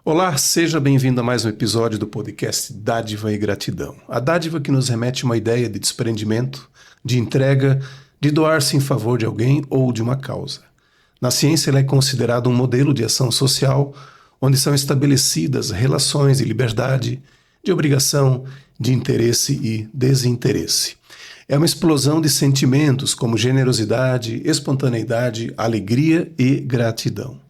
Olá, seja bem-vindo a mais um episódio do podcast Dádiva e Gratidão. A dádiva que nos remete a uma ideia de desprendimento, de entrega, de doar-se em favor de alguém ou de uma causa. Na ciência, ela é considerada um modelo de ação social onde são estabelecidas relações de liberdade, de obrigação, de interesse e desinteresse. É uma explosão de sentimentos como generosidade, espontaneidade, alegria e gratidão.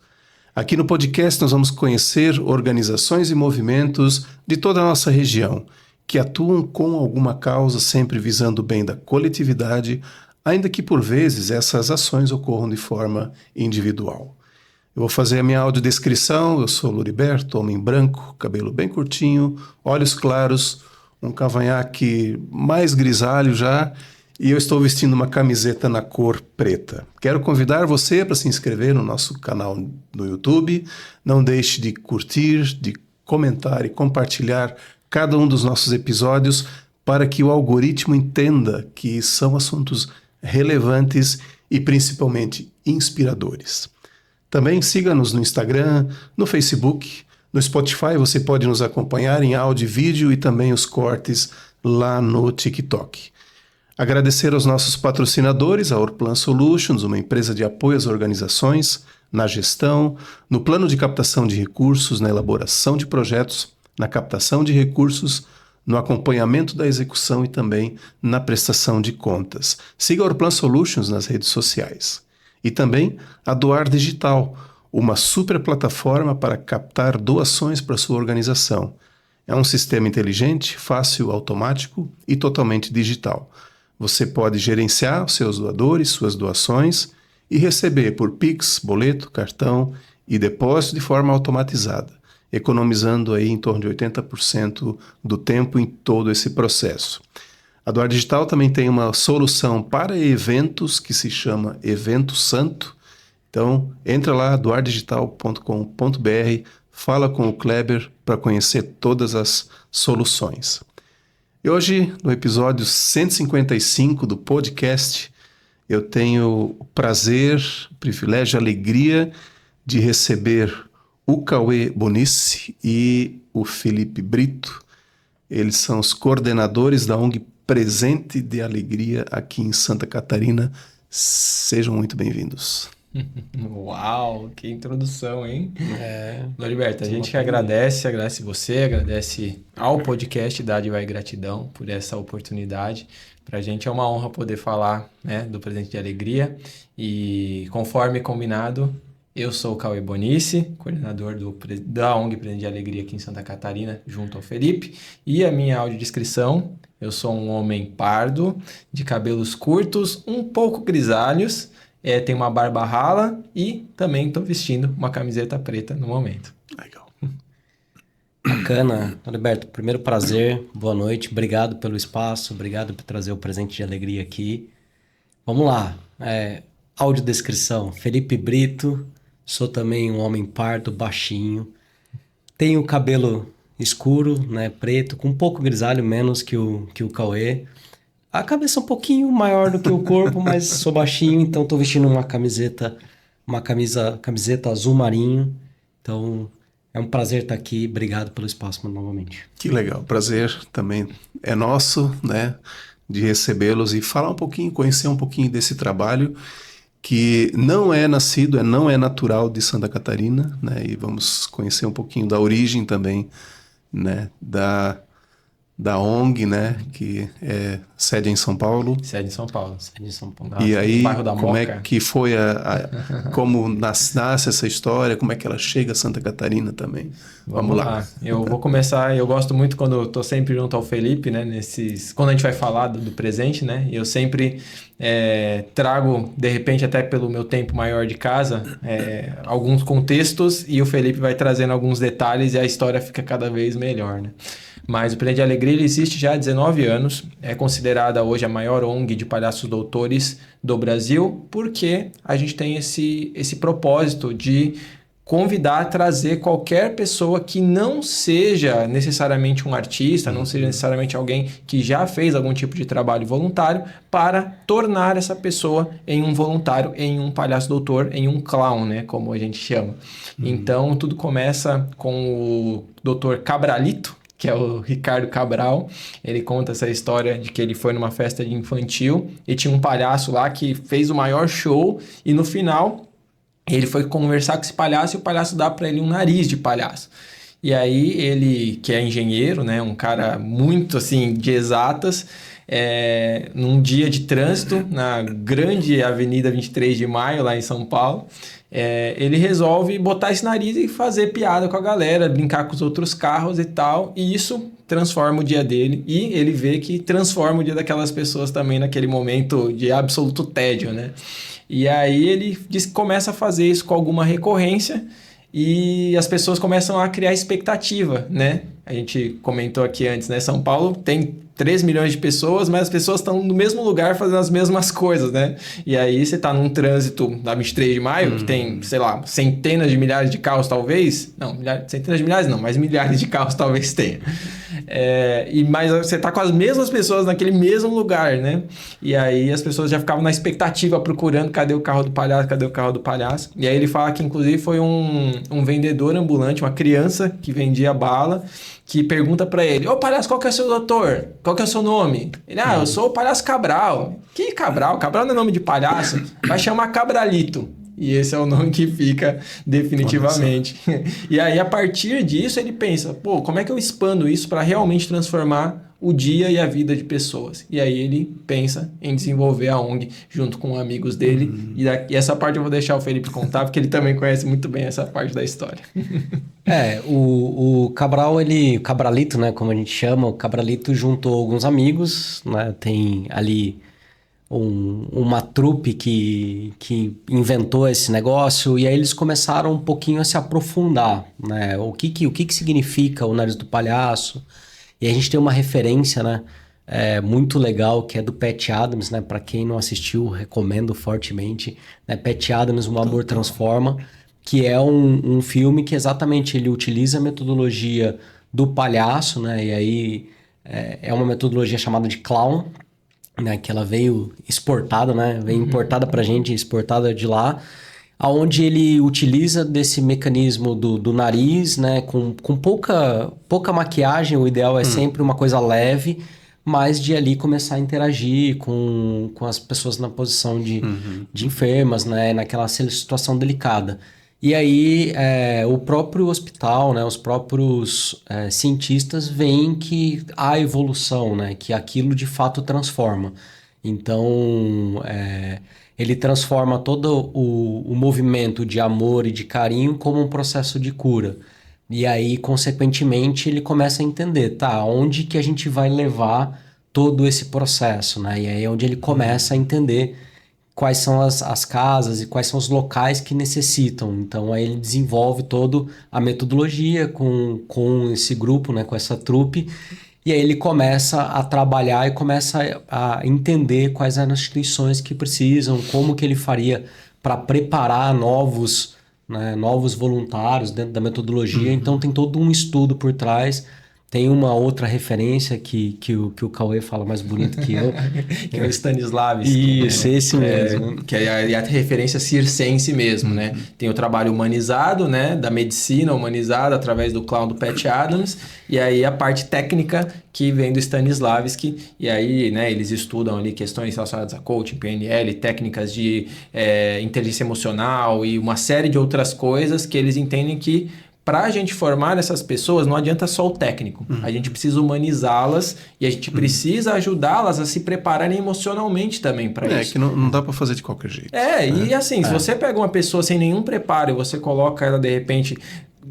Aqui no podcast nós vamos conhecer organizações e movimentos de toda a nossa região que atuam com alguma causa sempre visando o bem da coletividade, ainda que por vezes essas ações ocorram de forma individual. Eu vou fazer a minha audiodescrição. Eu sou Luriberto, homem branco, cabelo bem curtinho, olhos claros, um cavanhaque mais grisalho já, e eu estou vestindo uma camiseta na cor preta. Quero convidar você para se inscrever no nosso canal no YouTube. Não deixe de curtir, de comentar e compartilhar cada um dos nossos episódios para que o algoritmo entenda que são assuntos relevantes e principalmente inspiradores. Também siga-nos no Instagram, no Facebook, no Spotify. Você pode nos acompanhar em áudio e vídeo e também os cortes lá no TikTok. Agradecer aos nossos patrocinadores, a Orplan Solutions, uma empresa de apoio às organizações, na gestão, no plano de captação de recursos, na elaboração de projetos, na captação de recursos, no acompanhamento da execução e também na prestação de contas. Siga a Orplan Solutions nas redes sociais. E também a Doar Digital, uma super plataforma para captar doações para a sua organização. É um sistema inteligente, fácil, automático e totalmente digital. Você pode gerenciar os seus doadores, suas doações e receber por Pix, boleto, cartão e depósito de forma automatizada, economizando aí em torno de 80% do tempo em todo esse processo. A Doar Digital também tem uma solução para eventos que se chama Evento Santo. Então, entra lá, doardigital.com.br, fala com o Kleber para conhecer todas as soluções. E hoje, no episódio 155 do podcast, eu tenho o prazer, o privilégio, a alegria de receber o Cauê Bonice e o Felipe Brito. Eles são os coordenadores da ONG Presente de Alegria aqui em Santa Catarina. Sejam muito bem-vindos. Uau, que introdução, hein? Loriberto, a gente que agradece você, agradece ao podcast Dádiva e Gratidão por essa oportunidade. Para a gente é uma honra poder falar, né, do Presente de Alegria. E conforme combinado, eu sou o Cauê Bonice, coordenador da ONG Presente de Alegria aqui em Santa Catarina, junto ao Felipe. E a minha audiodescrição, eu sou um homem pardo, de cabelos curtos, um pouco grisalhos, tenho uma barba rala e também estou vestindo uma camiseta preta no momento. Legal. Bacana. Alberto, primeiro prazer, boa noite, obrigado pelo espaço, obrigado por trazer o Presente de Alegria aqui. Vamos lá, audiodescrição, Felipe Brito, sou também um homem pardo, baixinho, tenho cabelo escuro, né, preto, com um pouco grisalho, menos que o Cauê. A cabeça é um pouquinho maior do que o corpo, mas sou baixinho, então estou vestindo uma camiseta azul marinho. Então é um prazer estar aqui. Obrigado pelo espaço novamente. Que legal, prazer também é nosso, né, de recebê-los e falar um pouquinho, conhecer um pouquinho desse trabalho que não é nascido, não é natural de Santa Catarina, né, e vamos conhecer um pouquinho da origem também, né, da ONG, né, que é sede em São Paulo. Sede em São Paulo. E aí, bairro da como Moca. é que foi como nasce essa história, como é que ela chega a Santa Catarina também? Vamos lá. Eu vou começar, eu gosto muito quando eu tô sempre junto ao Felipe, né, quando a gente vai falar do presente, né, eu sempre trago, de repente até pelo meu tempo maior de casa, alguns contextos e o Felipe vai trazendo alguns detalhes e a história fica cada vez melhor, né. Mas o Presente de Alegria ele existe já há 19 anos, é considerada hoje a maior ONG de palhaços doutores do Brasil, porque a gente tem esse propósito de convidar, trazer qualquer pessoa que não seja necessariamente um artista, não seja necessariamente alguém que já fez algum tipo de trabalho voluntário, para tornar essa pessoa em um voluntário, em um palhaço doutor, em um clown, né, como a gente chama. Então, tudo começa com o Dr. Cabralito, que é o Ricardo Cabral. Ele conta essa história de que ele foi numa festa de infantil e tinha um palhaço lá que fez o maior show e no final ele foi conversar com esse palhaço e o palhaço dá para ele um nariz de palhaço. E aí ele, que é engenheiro, né, um cara muito assim de exatas, num dia de trânsito na grande Avenida 23 de Maio, lá em São Paulo, ele resolve botar esse nariz e fazer piada com a galera, brincar com os outros carros e tal, e isso transforma o dia dele, e ele vê que transforma o dia daquelas pessoas também naquele momento de absoluto tédio, né? E aí ele diz que começa a fazer isso com alguma recorrência e as pessoas começam a criar expectativa, né? A gente comentou aqui antes, né? São Paulo tem 3 milhões de pessoas, mas as pessoas estão no mesmo lugar fazendo as mesmas coisas, né? E aí você tá num trânsito da 23 de maio, que tem, sei lá, centenas de milhares de carros talvez. Não, centenas de milhares não, mas milhares de carros talvez tenha. Mas você tá com as mesmas pessoas naquele mesmo lugar, né? E aí as pessoas já ficavam na expectativa, procurando cadê o carro do palhaço, cadê o carro do palhaço. E aí ele fala que inclusive foi um vendedor ambulante, uma criança que vendia bala, que pergunta pra ele: ô palhaço, qual que é o seu doutor? Qual que é o seu nome? Ele: eu sou o palhaço Cabral. Que Cabral? Cabral não é nome de palhaço. Vai chamar Cabralito. E esse é o nome que fica definitivamente. E aí, a partir disso, ele pensa: pô, como é que eu expando isso para realmente transformar o dia e a vida de pessoas? E aí ele pensa em desenvolver a ONG junto com amigos dele. E essa parte eu vou deixar o Felipe contar, porque ele também conhece muito bem essa parte da história. O Cabral, o Cabralito, né, como a gente chama, o Cabralito juntou alguns amigos, né, tem ali uma trupe que inventou esse negócio, e aí eles começaram um pouquinho a se aprofundar, né, o que significa o nariz do palhaço. E a gente tem uma referência, né, muito legal, que é do Pat Adams, né, para quem não assistiu, recomendo fortemente, né, Pat Adams, O Amor Transforma, que é um filme que exatamente ele utiliza a metodologia do palhaço, né? E aí é uma metodologia chamada de clown, né? Que ela veio exportada, né? Veio importada pra gente, exportada de lá, aonde ele utiliza desse mecanismo do nariz, né? Com pouca maquiagem, o ideal é sempre uma coisa leve, mas de ali começar a interagir com as pessoas na posição de enfermas, né? Naquela situação delicada. E aí o próprio hospital, né, os próprios cientistas veem que há evolução, né, que aquilo de fato transforma. Então ele transforma todo o movimento de amor e de carinho como um processo de cura. E aí, consequentemente, ele começa a entender, onde que a gente vai levar todo esse processo, né? E aí é onde ele começa a entender quais são as casas e quais são os locais que necessitam. Então, aí ele desenvolve toda a metodologia com esse grupo, né, com essa trupe, e aí ele começa a trabalhar e começa a entender quais eram as instituições que precisam, como que ele faria para preparar novos voluntários dentro da metodologia. Então, tem todo um estudo por trás. Tem uma outra referência que o Cauê fala mais bonito que eu. Que é o Stanislavski. Isso, esse mesmo. Que é a referência circense mesmo, né? Tem o trabalho humanizado, né? Da medicina humanizada através do clown do Pat Adams. E aí a parte técnica que vem do Stanislavski. E aí, né? Eles estudam ali questões relacionadas a coaching, PNL, técnicas de inteligência emocional e uma série de outras coisas que eles entendem que para a gente formar essas pessoas, não adianta só o técnico. A gente precisa humanizá-las e a gente precisa ajudá-las a se prepararem emocionalmente também para isso. É que não dá para fazer de qualquer jeito. E assim, se você pega uma pessoa sem nenhum preparo e você coloca ela, de repente,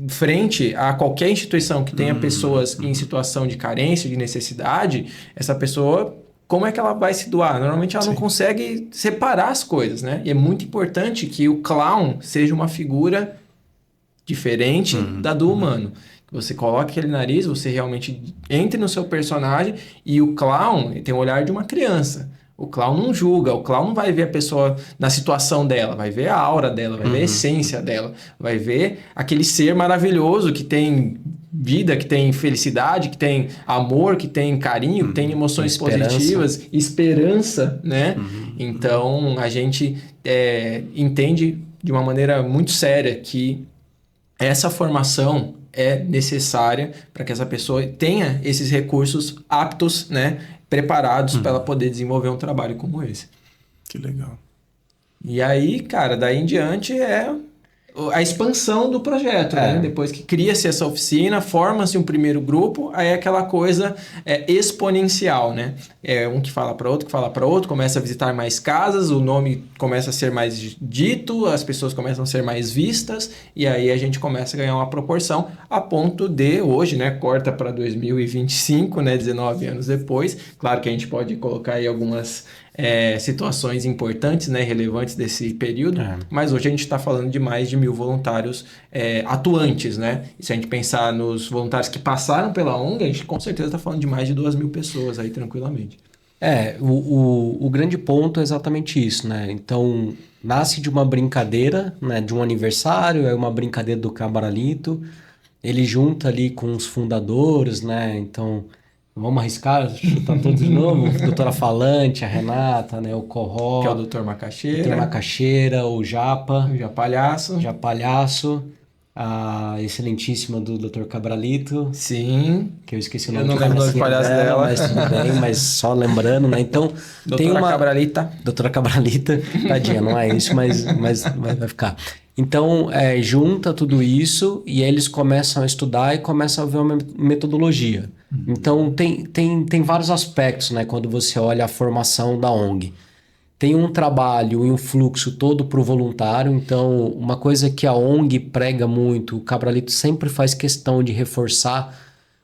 frente a qualquer instituição que tenha pessoas em situação de carência, de necessidade, essa pessoa, como é que ela vai se doar? Normalmente ela não consegue separar as coisas, né? E é muito importante que o clown seja uma figura diferente da do humano. Você coloca aquele nariz, você realmente entre no seu personagem, e o clown tem o olhar de uma criança. O clown não julga, o clown não vai ver a pessoa na situação dela, vai ver a aura dela, vai ver a essência dela, vai ver aquele ser maravilhoso que tem vida, que tem felicidade, que tem amor, que tem carinho, que tem emoções positivas, esperança, né? Então, a gente entende de uma maneira muito séria que essa formação é necessária para que essa pessoa tenha esses recursos aptos, né? Preparados para ela poder desenvolver um trabalho como esse. Que legal. E aí, cara, daí em diante é a expansão do projeto, né? Depois que cria-se essa oficina, forma-se um primeiro grupo, aí é aquela coisa exponencial, né? É um que fala para outro, que fala para outro, começa a visitar mais casas, o nome começa a ser mais dito, as pessoas começam a ser mais vistas, e aí a gente começa a ganhar uma proporção a ponto de hoje, né? Corta para 2025, né? 19 anos depois. Claro que a gente pode colocar aí algumas situações importantes, né, relevantes desse período, mas hoje a gente está falando de mais de 1.000 voluntários atuantes, né? E se a gente pensar nos voluntários que passaram pela ONG, a gente com certeza está falando de mais de 2.000 pessoas aí tranquilamente. O grande ponto é exatamente isso, né? Então, nasce de uma brincadeira, né, de um aniversário, é uma brincadeira do Cabralito, ele junta ali com os fundadores, né? Então, vamos arriscar, chutar todos de novo? Doutora Falante, a Renata, né? O Corró. Que é o Dr. Macaxeira. Dr. Macaxeira, o Japa. O Japalhaço. Japalhaço. A excelentíssima do Dr. Cabralito. Sim. Que eu esqueci o nome. Eu não lembro do palhaço dela. Mas tudo bem, mas só lembrando, né? Então, tem uma... Cabralita. Doutora Cabralita. Tadinha, não é isso, mas vai ficar. Então, junta tudo isso e eles começam a estudar e começam a ver uma metodologia. Então, tem vários aspectos, né? Quando você olha a formação da ONG. Tem um trabalho e um fluxo todo para o voluntário. Então, uma coisa que a ONG prega muito, o Cabralito sempre faz questão de reforçar,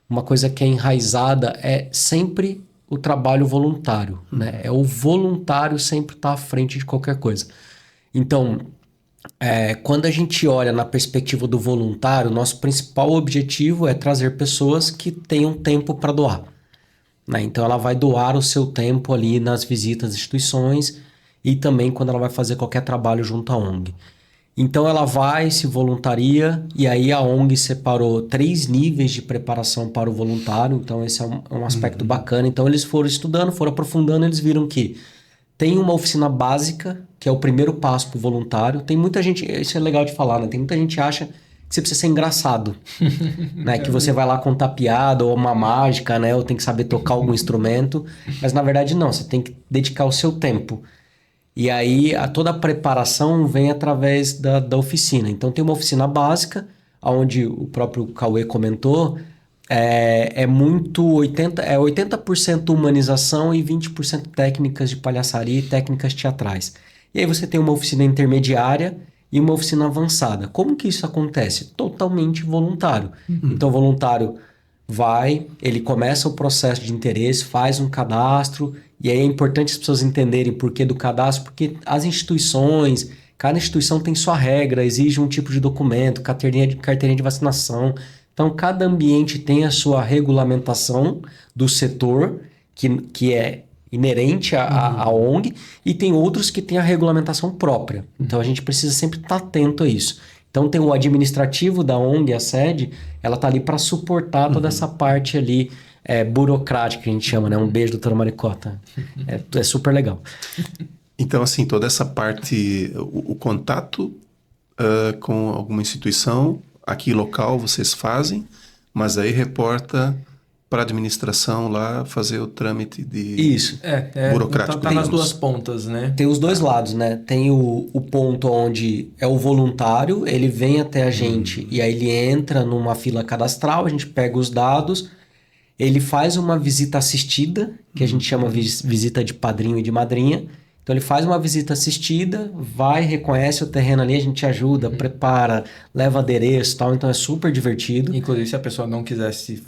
uma coisa que é enraizada é sempre o trabalho voluntário, né? É o voluntário sempre estar à frente de qualquer coisa. Então, quando a gente olha na perspectiva do voluntário, nosso principal objetivo é trazer pessoas que tenham tempo para doar, né? Então ela vai doar o seu tempo ali nas visitas às instituições e também quando ela vai fazer qualquer trabalho junto à ONG. Então ela vai, se voluntaria, e aí a ONG separou 3 níveis de preparação para o voluntário, então esse é um aspecto bacana. Então eles foram estudando, foram aprofundando, eles viram que tem uma oficina básica, que é o primeiro passo para o voluntário. Tem muita gente, isso é legal de falar, né? Tem muita gente que acha que você precisa ser engraçado, né? Que você vai lá contar piada ou uma mágica, né? Ou tem que saber tocar algum instrumento. Mas na verdade não, você tem que dedicar o seu tempo. E aí toda a preparação vem através da oficina. Então tem uma oficina básica, onde o próprio Cauê comentou, é 80% humanização e 20% técnicas de palhaçaria e técnicas teatrais. E aí você tem uma oficina intermediária e uma oficina avançada. Como que isso acontece? Totalmente voluntário. Então o voluntário vai, ele começa o processo de interesse, faz um cadastro, e aí é importante as pessoas entenderem por que do cadastro, porque as instituições, cada instituição tem sua regra, exige um tipo de documento, carteirinha de vacinação. Então, cada ambiente tem a sua regulamentação do setor, que é inerente à ONG, e tem outros que têm a regulamentação própria. Então, a gente precisa sempre estar atento a isso. Então, tem o administrativo da ONG, a sede, ela está ali para suportar toda essa parte ali burocrática, que a gente chama, né? Um beijo, doutora Maricota. É super legal. Então, assim, toda essa parte, o contato com alguma instituição, aqui local vocês fazem, mas aí reporta para a administração lá fazer o trâmite de burocrático. Tá nas duas pontas, né? Tem os dois lados, né? Tem o ponto onde é o voluntário, ele vem até a gente e aí ele entra numa fila cadastral, a gente pega os dados, ele faz uma visita assistida, que a gente chama visita de padrinho e de madrinha. Então ele faz uma visita assistida, vai, reconhece o terreno ali, a gente ajuda, prepara, leva adereço e tal, então é super divertido. Inclusive se a pessoa não quiser se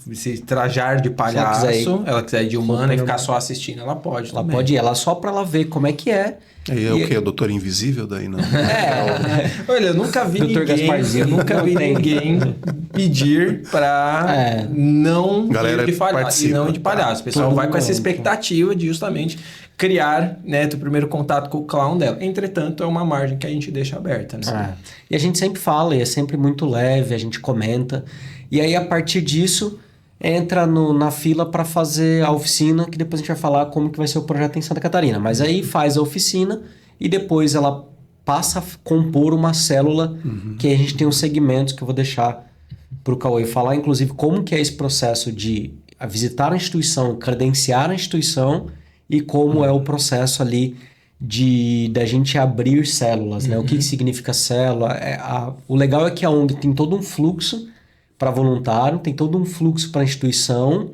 trajar de palhaço, ela quiser ir de humana e ficar só assistindo, ela pode Ela também. pode ir, ela só para ela ver como é que é. Aí o quê? O Doutor Invisível daí não? Olha, eu nunca vi ninguém pedir para não Galera ir de palhaço. E não de palhaço. O pessoal vai com essa expectativa de justamente criar, né, o primeiro contato com o clown dela. Entretanto, é uma margem que a gente deixa aberta, né? E a gente sempre fala, e é sempre muito leve, a gente comenta. E aí, a partir disso, entra na fila para fazer a oficina, que depois a gente vai falar como que vai ser o projeto em Santa Catarina. Mas aí faz a oficina e depois ela passa a compor uma célula, que aí a gente tem os segmentos que eu vou deixar para o Cauê falar, inclusive como que é esse processo de visitar a instituição, credenciar a instituição e como é o processo ali da gente abrir células, né? O que significa célula? O legal é que a ONG tem todo um fluxo para voluntário, tem todo um fluxo para a instituição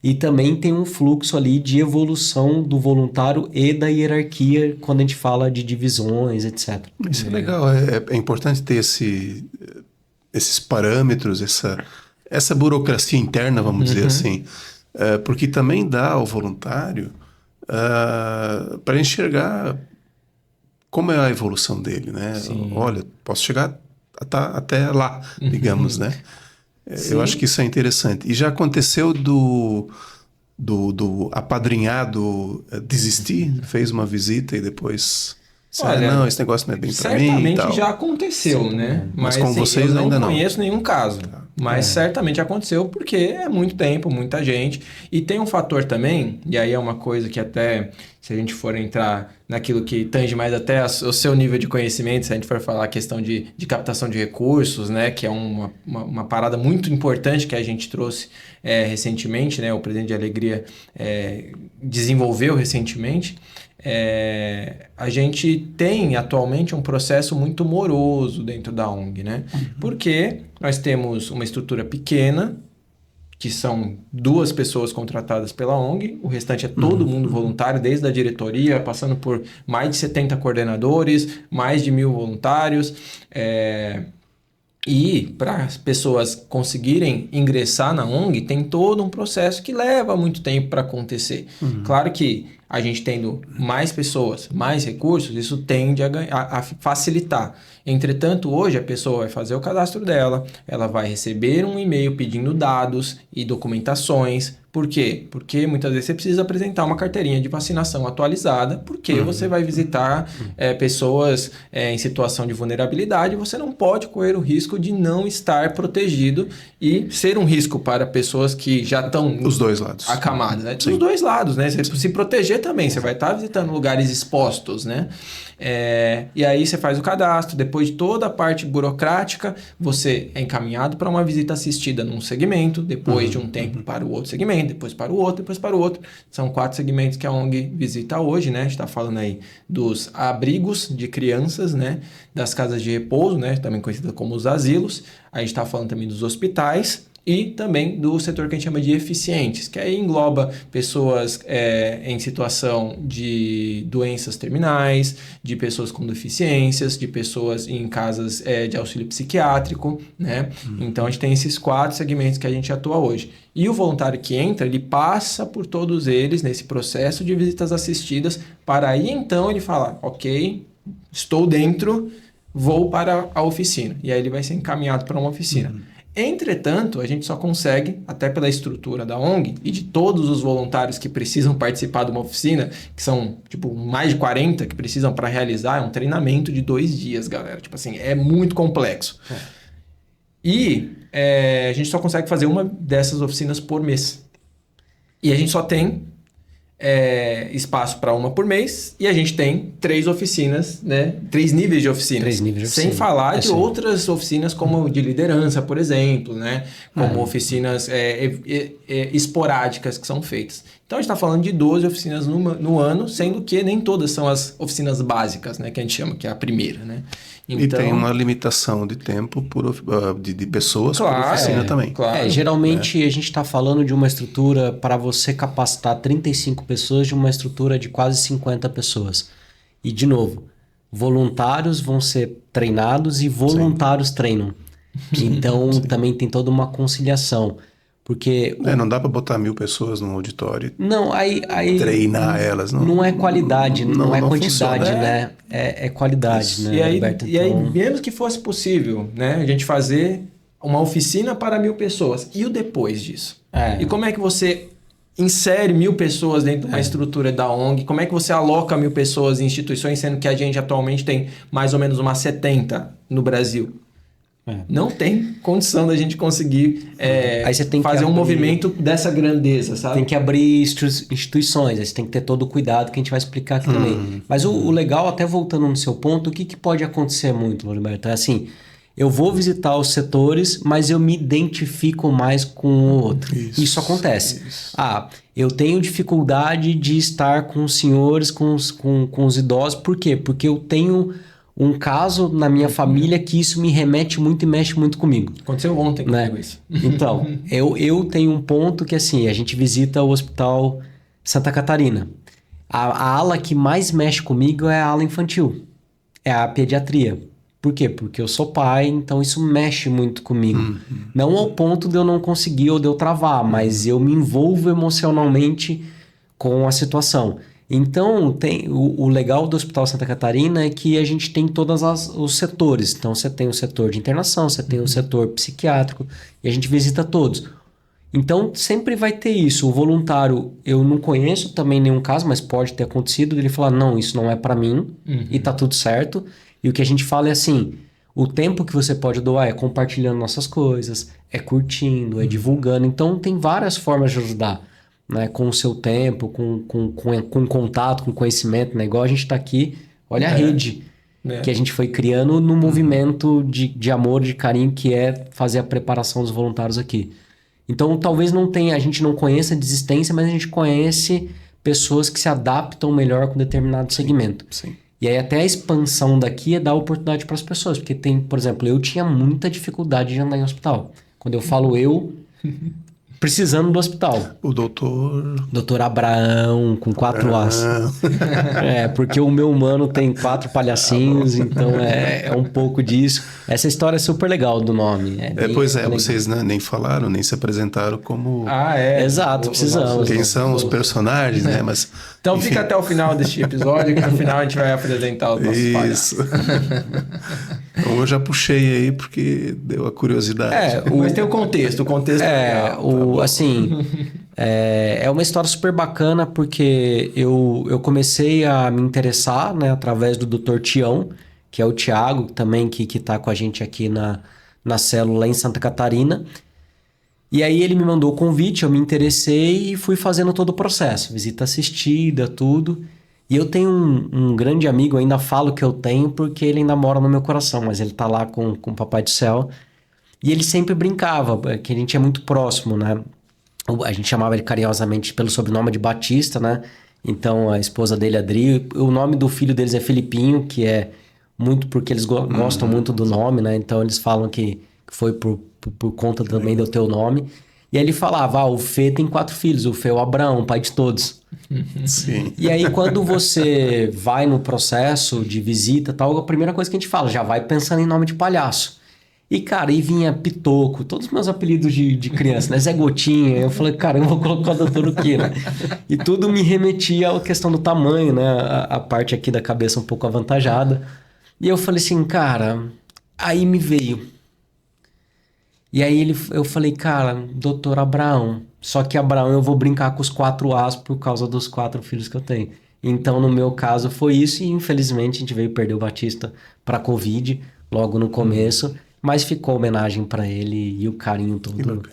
e também tem um fluxo ali de evolução do voluntário e da hierarquia quando a gente fala de divisões, etc. Isso é legal, é importante ter esses parâmetros, essa burocracia interna, vamos dizer assim, porque também dá ao voluntário para enxergar como é a evolução dele, né? Sim. Olha, posso chegar até lá, digamos, né? Eu acho que isso é interessante. E já aconteceu do apadrinhado desistir, fez uma visita e depois... Olha, não, esse negócio não é bem para mim. Certamente já aconteceu, né? Mas com vocês eu ainda não. Não conheço nenhum caso. Mas certamente aconteceu porque é muito tempo, muita gente. E tem um fator também, e aí é uma coisa que até, se a gente for entrar naquilo que tange mais até o seu nível de conhecimento, se a gente for falar a questão de captação de recursos, né? Que é uma parada muito importante que a gente trouxe recentemente, né? O Presidente de Alegria desenvolveu recentemente. A gente tem atualmente um processo muito moroso dentro da ONG, né? Porque nós temos uma estrutura pequena, que são 2 pessoas contratadas pela ONG, o restante é todo mundo voluntário, desde a diretoria, passando por mais de 70 coordenadores, mais de 1.000 voluntários. E para as pessoas conseguirem ingressar na ONG, tem todo um processo que leva muito tempo para acontecer. Claro que a gente tendo mais pessoas, mais recursos, isso tende a facilitar. Entretanto, hoje a pessoa vai fazer o cadastro dela, ela vai receber um e-mail pedindo dados e documentações. Por quê? Porque muitas vezes você precisa apresentar uma carteirinha de vacinação atualizada, porque você vai visitar pessoas em situação de vulnerabilidade, você não pode correr o risco de não estar protegido e ser um risco para pessoas que já estão... Os dois lados. Acamadas, né? Dos dois lados, né? Você se proteger também, você vai estar visitando lugares expostos, né? E aí você faz o cadastro, depois de toda a parte burocrática, você é encaminhado para uma visita assistida num segmento, depois de um tempo para o outro segmento, depois para o outro, depois para o outro. São 4 segmentos que a ONG visita hoje, né? A gente está falando aí dos abrigos de crianças, né? Das casas de repouso, né? Também conhecida como os asilos. A gente está falando também dos hospitais e também do setor que a gente chama de eficientes, que aí engloba pessoas em situação de doenças terminais, de pessoas com deficiências, de pessoas em casas de auxílio psiquiátrico, né? Então a gente tem esses 4 segmentos que a gente atua hoje. E o voluntário que entra, ele passa por todos eles nesse processo de visitas assistidas, para aí então ele falar, ok, estou dentro, vou para a oficina. E aí ele vai ser encaminhado para uma oficina. Entretanto, a gente só consegue, até pela estrutura da ONG e de todos os voluntários que precisam participar de uma oficina, que são tipo mais de 40 que precisam para realizar, é um treinamento de 2 dias, galera. Tipo assim, é muito complexo. E a gente só consegue fazer uma dessas oficinas por mês. E a gente só tem espaço para uma por mês, e a gente tem 3 oficinas, né? 3 níveis de oficinas. 3 níveis de oficina. Sem falar de outras oficinas como de liderança, por exemplo, né? Como oficinas esporádicas que são feitas. Então a gente está falando de 12 oficinas no ano, sendo que nem todas são as oficinas básicas, né? Que a gente chama, que é a primeira, né? Então, e tem uma limitação de tempo de pessoas por oficina também. Claro. Geralmente a gente está falando de uma estrutura para você capacitar 35 pessoas de uma estrutura de quase 50 pessoas. E, de novo, voluntários vão ser treinados e voluntários treinam. Então, também tem toda uma conciliação. Porque... não dá para botar 1.000 pessoas num auditório. Não, aí treinar elas. Não é qualidade, não é quantidade, funciona, né? É qualidade, isso. né, Roberto? E aí, mesmo que fosse possível, né? A gente fazer uma oficina para 1.000 pessoas. E o depois disso? E como é que você insere 1.000 pessoas dentro de uma estrutura da ONG? Como é que você aloca 1.000 pessoas em instituições, sendo que a gente atualmente tem mais ou menos umas 70 no Brasil? Não tem condição da gente conseguir Aí você tem que fazer um abrir- movimento dessa grandeza, sabe? Tem que abrir instituições, aí você tem que ter todo o cuidado que a gente vai explicar aqui também. Mas o legal, até voltando no seu ponto, o que pode acontecer muito, Loriberto? É assim, eu vou visitar os setores, mas eu me identifico mais com o outro. Isso acontece. Eu tenho dificuldade de estar com os senhores, com os idosos. Por quê? Porque eu tenho um caso na minha família que isso me remete muito e mexe muito comigo. Aconteceu ontem Né? comigo isso. Então, eu tenho um ponto que assim, a gente visita o Hospital Santa Catarina. A ala que mais mexe comigo é a ala infantil. É a pediatria. Por quê? Porque eu sou pai, então isso mexe muito comigo. Não ao ponto de eu não conseguir ou de eu travar, mas eu me envolvo emocionalmente com a situação. Então, o legal do Hospital Santa Catarina é que a gente tem todos os setores. Então, você tem o setor de internação, você tem o setor psiquiátrico, e a gente visita todos. Então, sempre vai ter isso. O voluntário, eu não conheço também nenhum caso, mas pode ter acontecido, ele falar, não, isso não é para mim, e tá tudo certo. E o que a gente fala é assim, o tempo que você pode doar é compartilhando nossas coisas, é curtindo, é divulgando. Então, tem várias formas de ajudar. Né, com o seu tempo, com contato, com conhecimento, né? Igual a gente está aqui, olha a rede que a gente foi criando no movimento de amor, de carinho, que é fazer a preparação dos voluntários aqui. Então, talvez não tenha, a gente não conheça a desistência, mas a gente conhece pessoas que se adaptam melhor com determinado segmento. Sim. E aí até a expansão daqui é dar oportunidade para as pessoas, porque tem, por exemplo, eu tinha muita dificuldade de andar em hospital. Quando eu falo precisando do hospital. O Doutor Abraão, com 4 As. Porque o meu humano tem 4 palhacinhos, então é um pouco disso. Essa história é super legal do nome. Vocês nem falaram, nem se apresentaram como... Exato, precisamos. Quem são os personagens, né? Mas, então fica até o final deste episódio, que no final a gente vai apresentar os nossos palhaços. Então eu já puxei aí porque deu a curiosidade. Mas tem o contexto. O contexto é uma história super bacana porque eu comecei a me interessar, né, através do Dr. Tião, que é o Thiago também, que tá com a gente aqui na célula em Santa Catarina. E aí ele me mandou o convite, eu me interessei e fui fazendo todo o processo, visita assistida, tudo. E eu tenho um grande amigo, eu ainda falo que eu tenho porque ele ainda mora no meu coração, mas ele tá lá com o Papai do Céu. E ele sempre brincava, que a gente é muito próximo, né? A gente chamava ele carinhosamente pelo sobrenome de Batista, né? Então a esposa dele, Adri, o nome do filho deles é Felipinho, que é muito porque eles gostam muito do nome, né? Então eles falam que foi por conta também do teu nome. E aí ele falava, o Fê tem 4 filhos, o Fê é o Abraão, pai de todos. Sim. E aí quando você vai no processo de visita e tal, a primeira coisa que a gente fala, já vai pensando em nome de palhaço. E cara, aí vinha Pitoco, todos os meus apelidos de criança, né? Zé Gotinha, eu falei, cara, eu vou colocar o doutor o quê, né? E tudo me remetia à questão do tamanho, né? A parte aqui da cabeça um pouco avantajada. E eu falei assim, cara, aí me veio. E aí eu falei, cara, doutor Abraão. Só que Abraão eu vou brincar com os 4 As por causa dos 4 filhos que eu tenho. Então, no meu caso, foi isso. E infelizmente a gente veio perder o Batista para Covid logo no começo. Mas ficou homenagem para ele e o carinho todo.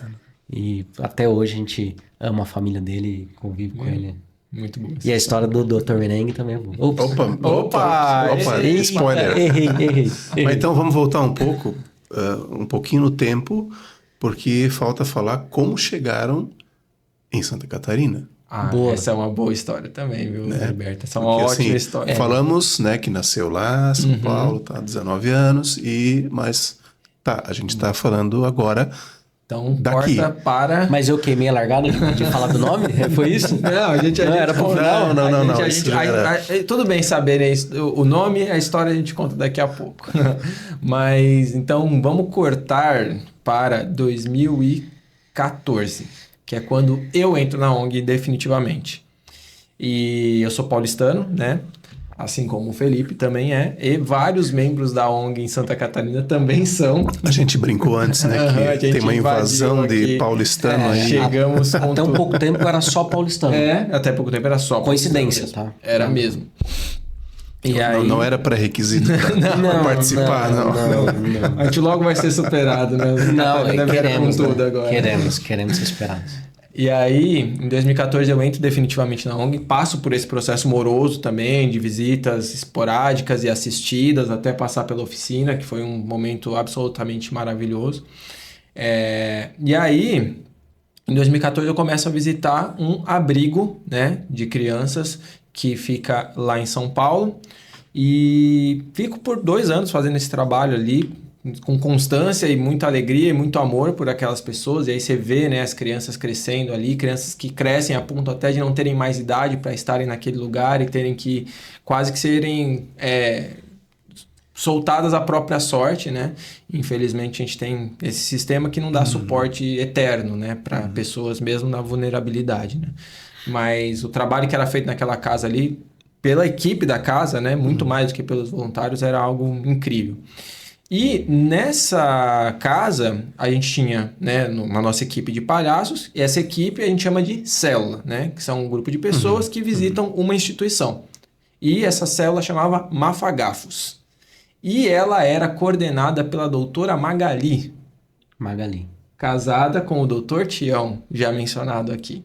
E até hoje a gente ama a família dele e convive com ele. Muito bom. E a história do Dr. Merengue também é boa. Opa, spoiler. Errei. Mas então vamos voltar um pouquinho no tempo, porque falta falar como chegaram em Santa Catarina. Essa é uma boa história também, viu, Roberto? Essa é uma Porque, ótima história. Falamos, né, que nasceu lá, São Paulo, tá, 19 anos, mas a gente tá falando agora então, daqui. Corta para... Mas eu queimei a largada de falar do nome? Foi isso? Não, a gente era pra falar. Não. Tudo bem saberem o nome, a história a gente conta daqui a pouco. Mas, então, vamos cortar para 2014, que é quando eu entro na ONG definitivamente. E eu sou paulistano, né? assim como o Felipe também é, e vários membros da ONG em Santa Catarina também são. A gente brincou antes, né, que tem uma invasão de paulistano aí. Chegamos até um pouco tempo era só paulistano. Até pouco tempo era só coincidência, tá? Era mesmo. E não, aí... não era pré-requisito para participar, não. A gente logo vai ser superado, né? Queremos ser esperados. E aí, em 2014, eu entro definitivamente na ONG, passo por esse processo moroso também, de visitas esporádicas e assistidas, até passar pela oficina, que foi um momento absolutamente maravilhoso. E aí, em 2014, eu começo a visitar um abrigo, né, de crianças que fica lá em São Paulo, e fico por 2 anos fazendo esse trabalho ali, com constância e muita alegria e muito amor por aquelas pessoas. E aí você vê, né, as crianças crescendo ali, crianças que crescem a ponto até de não terem mais idade para estarem naquele lugar e terem que quase que serem soltadas à própria sorte, né? Infelizmente a gente tem esse sistema que não dá suporte eterno, né, para pessoas mesmo na vulnerabilidade, né? Mas o trabalho que era feito naquela casa ali, pela equipe da casa, né, muito mais do que pelos voluntários, era algo incrível. E nessa casa, a gente tinha, né, uma nossa equipe de palhaços, e essa equipe a gente chama de célula, né, que são um grupo de pessoas que visitam uma instituição. E essa célula chamava Mafagafos. E ela era coordenada pela doutora Magali. Casada com o doutor Tião, já mencionado aqui.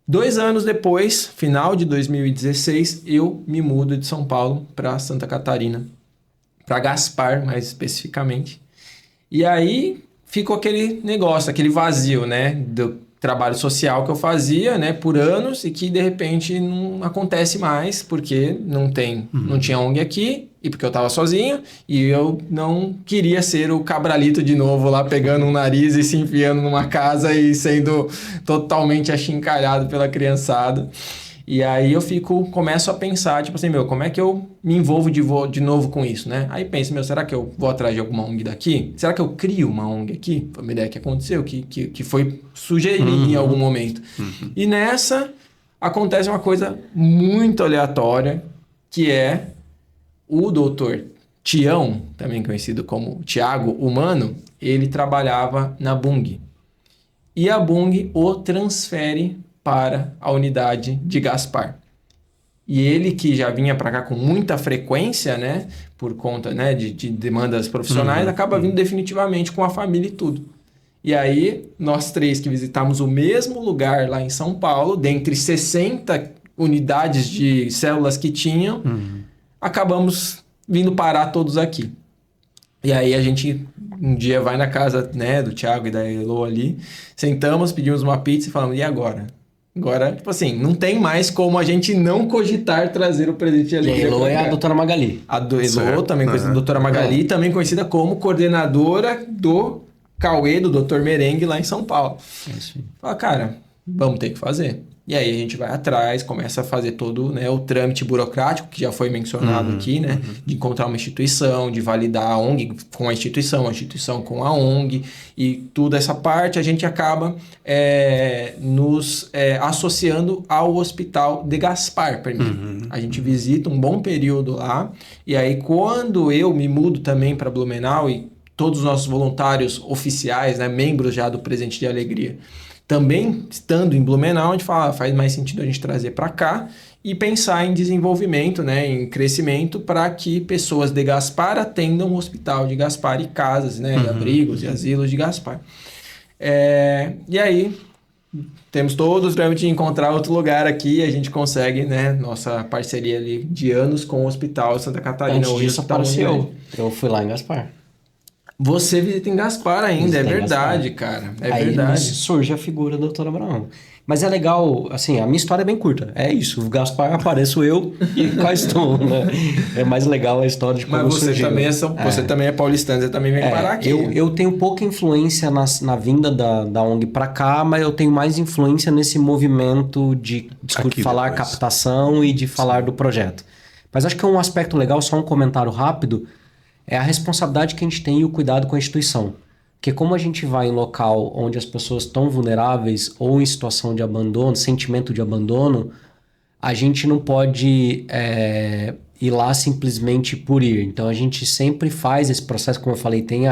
2 anos depois, final de 2016, eu me mudo de São Paulo para Santa Catarina, para Gaspar, mais especificamente. E aí ficou aquele negócio, aquele vazio, né, do trabalho social que eu fazia, né, por anos, e que de repente não acontece mais, porque não tinha ONG aqui, e porque eu estava sozinho, e eu não queria ser o cabralito de novo lá, pegando um nariz e se enfiando numa casa e sendo totalmente achincalhado pela criançada. E aí eu começo a pensar, tipo assim, como é que eu me envolvo de novo com isso, né? Aí penso, será que eu vou atrás de alguma ONG daqui? Será que eu crio uma ONG aqui? Foi uma ideia que aconteceu, que foi sugerida em algum momento. E nessa, acontece uma coisa muito aleatória, que é o doutor Tião, também conhecido como Tiago Humano, ele trabalhava na Bung. E a Bung o transfere para a unidade de Gaspar. E ele, que já vinha para cá com muita frequência, né, por conta, né, de demandas profissionais, acaba vindo definitivamente com a família e tudo. E aí, nós 3 que visitamos o mesmo lugar lá em São Paulo, dentre 60 unidades de células que tinham, acabamos vindo parar todos aqui. E aí a gente um dia vai na casa, né, do Thiago e da Elo ali, sentamos, pedimos uma pizza e falamos, e agora? Agora, tipo assim, não tem mais como a gente não cogitar trazer o presente de alegria. E a Elo é a doutora Magali. A Elo, também conhecida doutora Magali, também conhecida como coordenadora do Cauê, do Dr. Merengue, lá em São Paulo. Fala, cara, vamos ter que fazer. E aí a gente vai atrás, começa a fazer todo, né, o trâmite burocrático, que já foi mencionado aqui, né? De encontrar uma instituição, de validar a ONG com a instituição com a ONG, e toda essa parte a gente acaba nos associando ao Hospital de Gaspar primeiro. A gente visita um bom período lá, e aí quando eu me mudo também para Blumenau, e todos os nossos voluntários oficiais, né, membros já do Presente de Alegria, também estando em Blumenau, a gente fala, faz mais sentido a gente trazer para cá e pensar em desenvolvimento, né, em crescimento, para que pessoas de Gaspar atendam o Hospital de Gaspar e casas, né, abrigos e asilos de Gaspar. E aí, temos todos os trâmites de encontrar outro lugar aqui, e a gente consegue, né, nossa parceria ali de anos com o Hospital Santa Catarina. Antes disso apareceu, eu fui lá em Gaspar. Você visita em Gaspar ainda, é verdade, cara. Aí verdade. Surge a figura da doutora Abraão. Mas é legal, assim, a minha história é bem curta. É isso, o Gaspar apareço eu e cá estou, né? É mais legal a história de como Mas você surgiu. também você também é paulistano, você também vem parar aqui. Eu tenho pouca influência na vinda da ONG para cá, mas eu tenho mais influência nesse movimento de falar captação e de falar do projeto. Mas acho que é um aspecto legal, só um comentário rápido, é a responsabilidade que a gente tem e o cuidado com a instituição. Porque como a gente vai em local onde as pessoas estão vulneráveis ou em situação de abandono, sentimento de abandono, a gente não pode ir lá simplesmente por ir. Então, a gente sempre faz esse processo, como eu falei, tem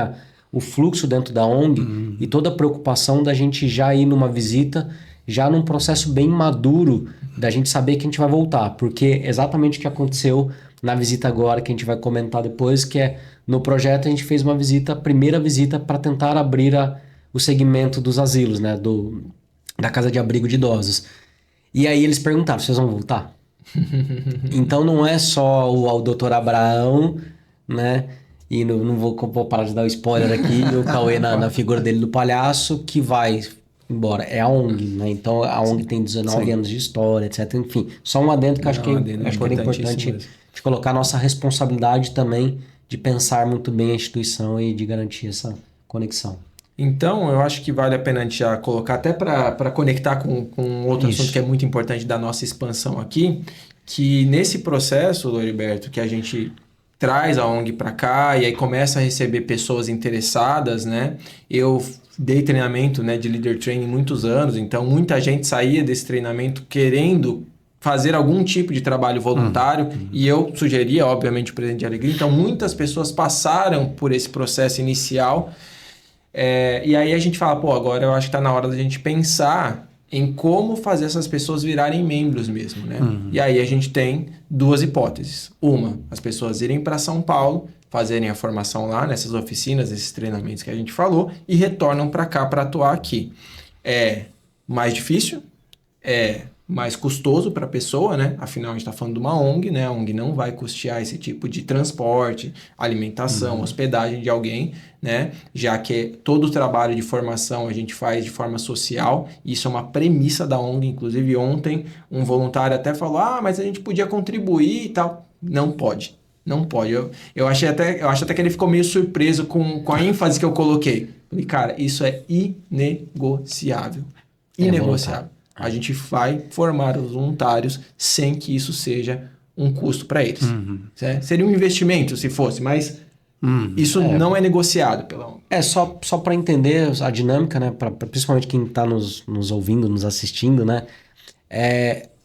o fluxo dentro da ONG e toda a preocupação da gente já ir numa visita, já num processo bem maduro, da gente saber que a gente vai voltar. Porque exatamente o que aconteceu na visita agora, que a gente vai comentar depois, que é no projeto a gente fez uma visita, a primeira visita para tentar abrir o segmento dos asilos, né? Da casa de abrigo de idosos. E aí eles perguntaram, vocês vão voltar? Então não é só o Dr. Abraão, né? E não vou parar de dar o spoiler aqui, o Cauê na figura dele do palhaço, que vai embora. É a ONG, né? Então a ONG tem 19 anos de história, etc. Enfim, só um adendo que acho que era importante de colocar a nossa responsabilidade também de pensar muito bem a instituição e de garantir essa conexão. Então, eu acho que vale a pena a gente já colocar, até para conectar com outro assunto que é muito importante da nossa expansão aqui, que nesse processo, Loriberto, que a gente traz a ONG para cá e aí começa a receber pessoas interessadas, né? Eu dei treinamento, né, de Leader Training muitos anos, então muita gente saía desse treinamento querendo fazer algum tipo de trabalho voluntário e eu sugeria, obviamente, o Presente de Alegria. Então, muitas pessoas passaram por esse processo inicial. E aí a gente fala, pô, agora eu acho que está na hora da gente pensar em como fazer essas pessoas virarem membros mesmo, né? E aí a gente tem duas hipóteses. Uma, as pessoas irem para São Paulo, fazerem a formação lá nessas oficinas, esses treinamentos que a gente falou, e retornam para cá para atuar aqui. É mais difícil, é mais custoso para a pessoa, né? Afinal, a gente está falando de uma ONG, né? A ONG não vai custear esse tipo de transporte, alimentação, hospedagem de alguém, né? Já que todo o trabalho de formação a gente faz de forma social, isso é uma premissa da ONG. Inclusive, ontem um voluntário até falou, mas a gente podia contribuir e tal. Não pode. Não pode. Eu acho até que ele ficou meio surpreso com a ênfase que eu coloquei. Falei, cara, isso é inegociável. Inegociável. A gente vai formar os voluntários sem que isso seja um custo para eles. Seria um investimento se fosse, mas isso não é negociado pela ONG. Só para entender a dinâmica, né? Principalmente quem está nos ouvindo, nos assistindo, né?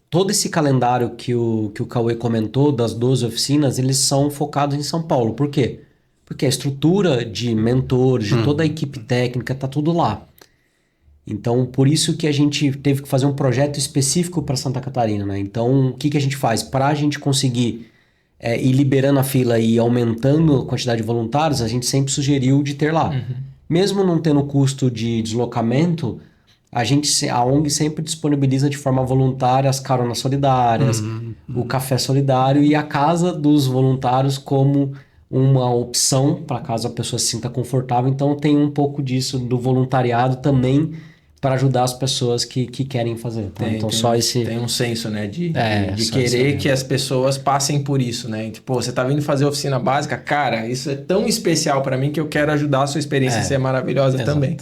Todo esse calendário que o Cauê comentou, das 12 oficinas, eles são focados em São Paulo. Por quê? Porque a estrutura de mentores, de toda a equipe técnica, está tudo lá. Então, por isso que a gente teve que fazer um projeto específico para Santa Catarina, né? Então, o que a gente faz? Para a gente conseguir ir liberando a fila e aumentando a quantidade de voluntários, a gente sempre sugeriu de ter lá. Mesmo não tendo custo de deslocamento, a ONG sempre disponibiliza de forma voluntária as caronas solidárias, o café solidário e a casa dos voluntários como uma opção para caso a pessoa se sinta confortável. Então, tem um pouco disso do voluntariado também para ajudar as pessoas que querem fazer. Tá? Tem um senso, né, de querer que as pessoas passem por isso, né? Tipo, você tá vindo fazer oficina básica, cara, isso é tão especial para mim que eu quero ajudar a sua experiência a ser maravilhosa também.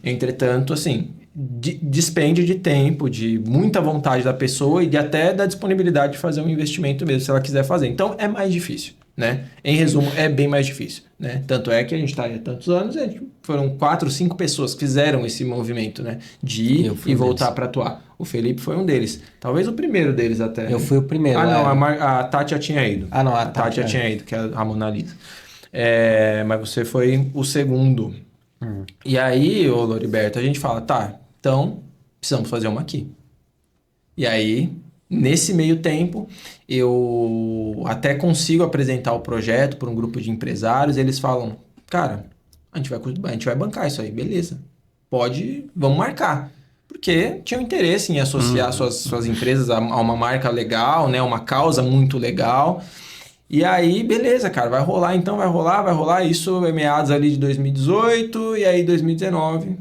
Entretanto, assim, despende de tempo, de muita vontade da pessoa e até da disponibilidade de fazer um investimento mesmo, se ela quiser fazer. Então, é mais difícil, né? Em resumo, é bem mais difícil, né? Tanto é que a gente está aí há tantos anos, foram 4, 5 pessoas que fizeram esse movimento, né? De ir e voltar para atuar. O Felipe foi um deles. Talvez o primeiro deles até. Eu fui o primeiro. A Tati já tinha ido. A Tati já tinha ido, que é a Mona Lisa. Mas você foi o segundo. E aí, ô Loriberto, a gente fala, então precisamos fazer uma aqui. E aí, nesse meio tempo, eu até consigo apresentar o projeto para um grupo de empresários. Eles falam, cara, a gente vai bancar isso aí, beleza. Vamos marcar. Porque tinham interesse em associar suas empresas a uma marca legal, né? Uma causa muito legal. E aí, beleza, cara, vai rolar. Isso é meados ali de 2018 e aí 2019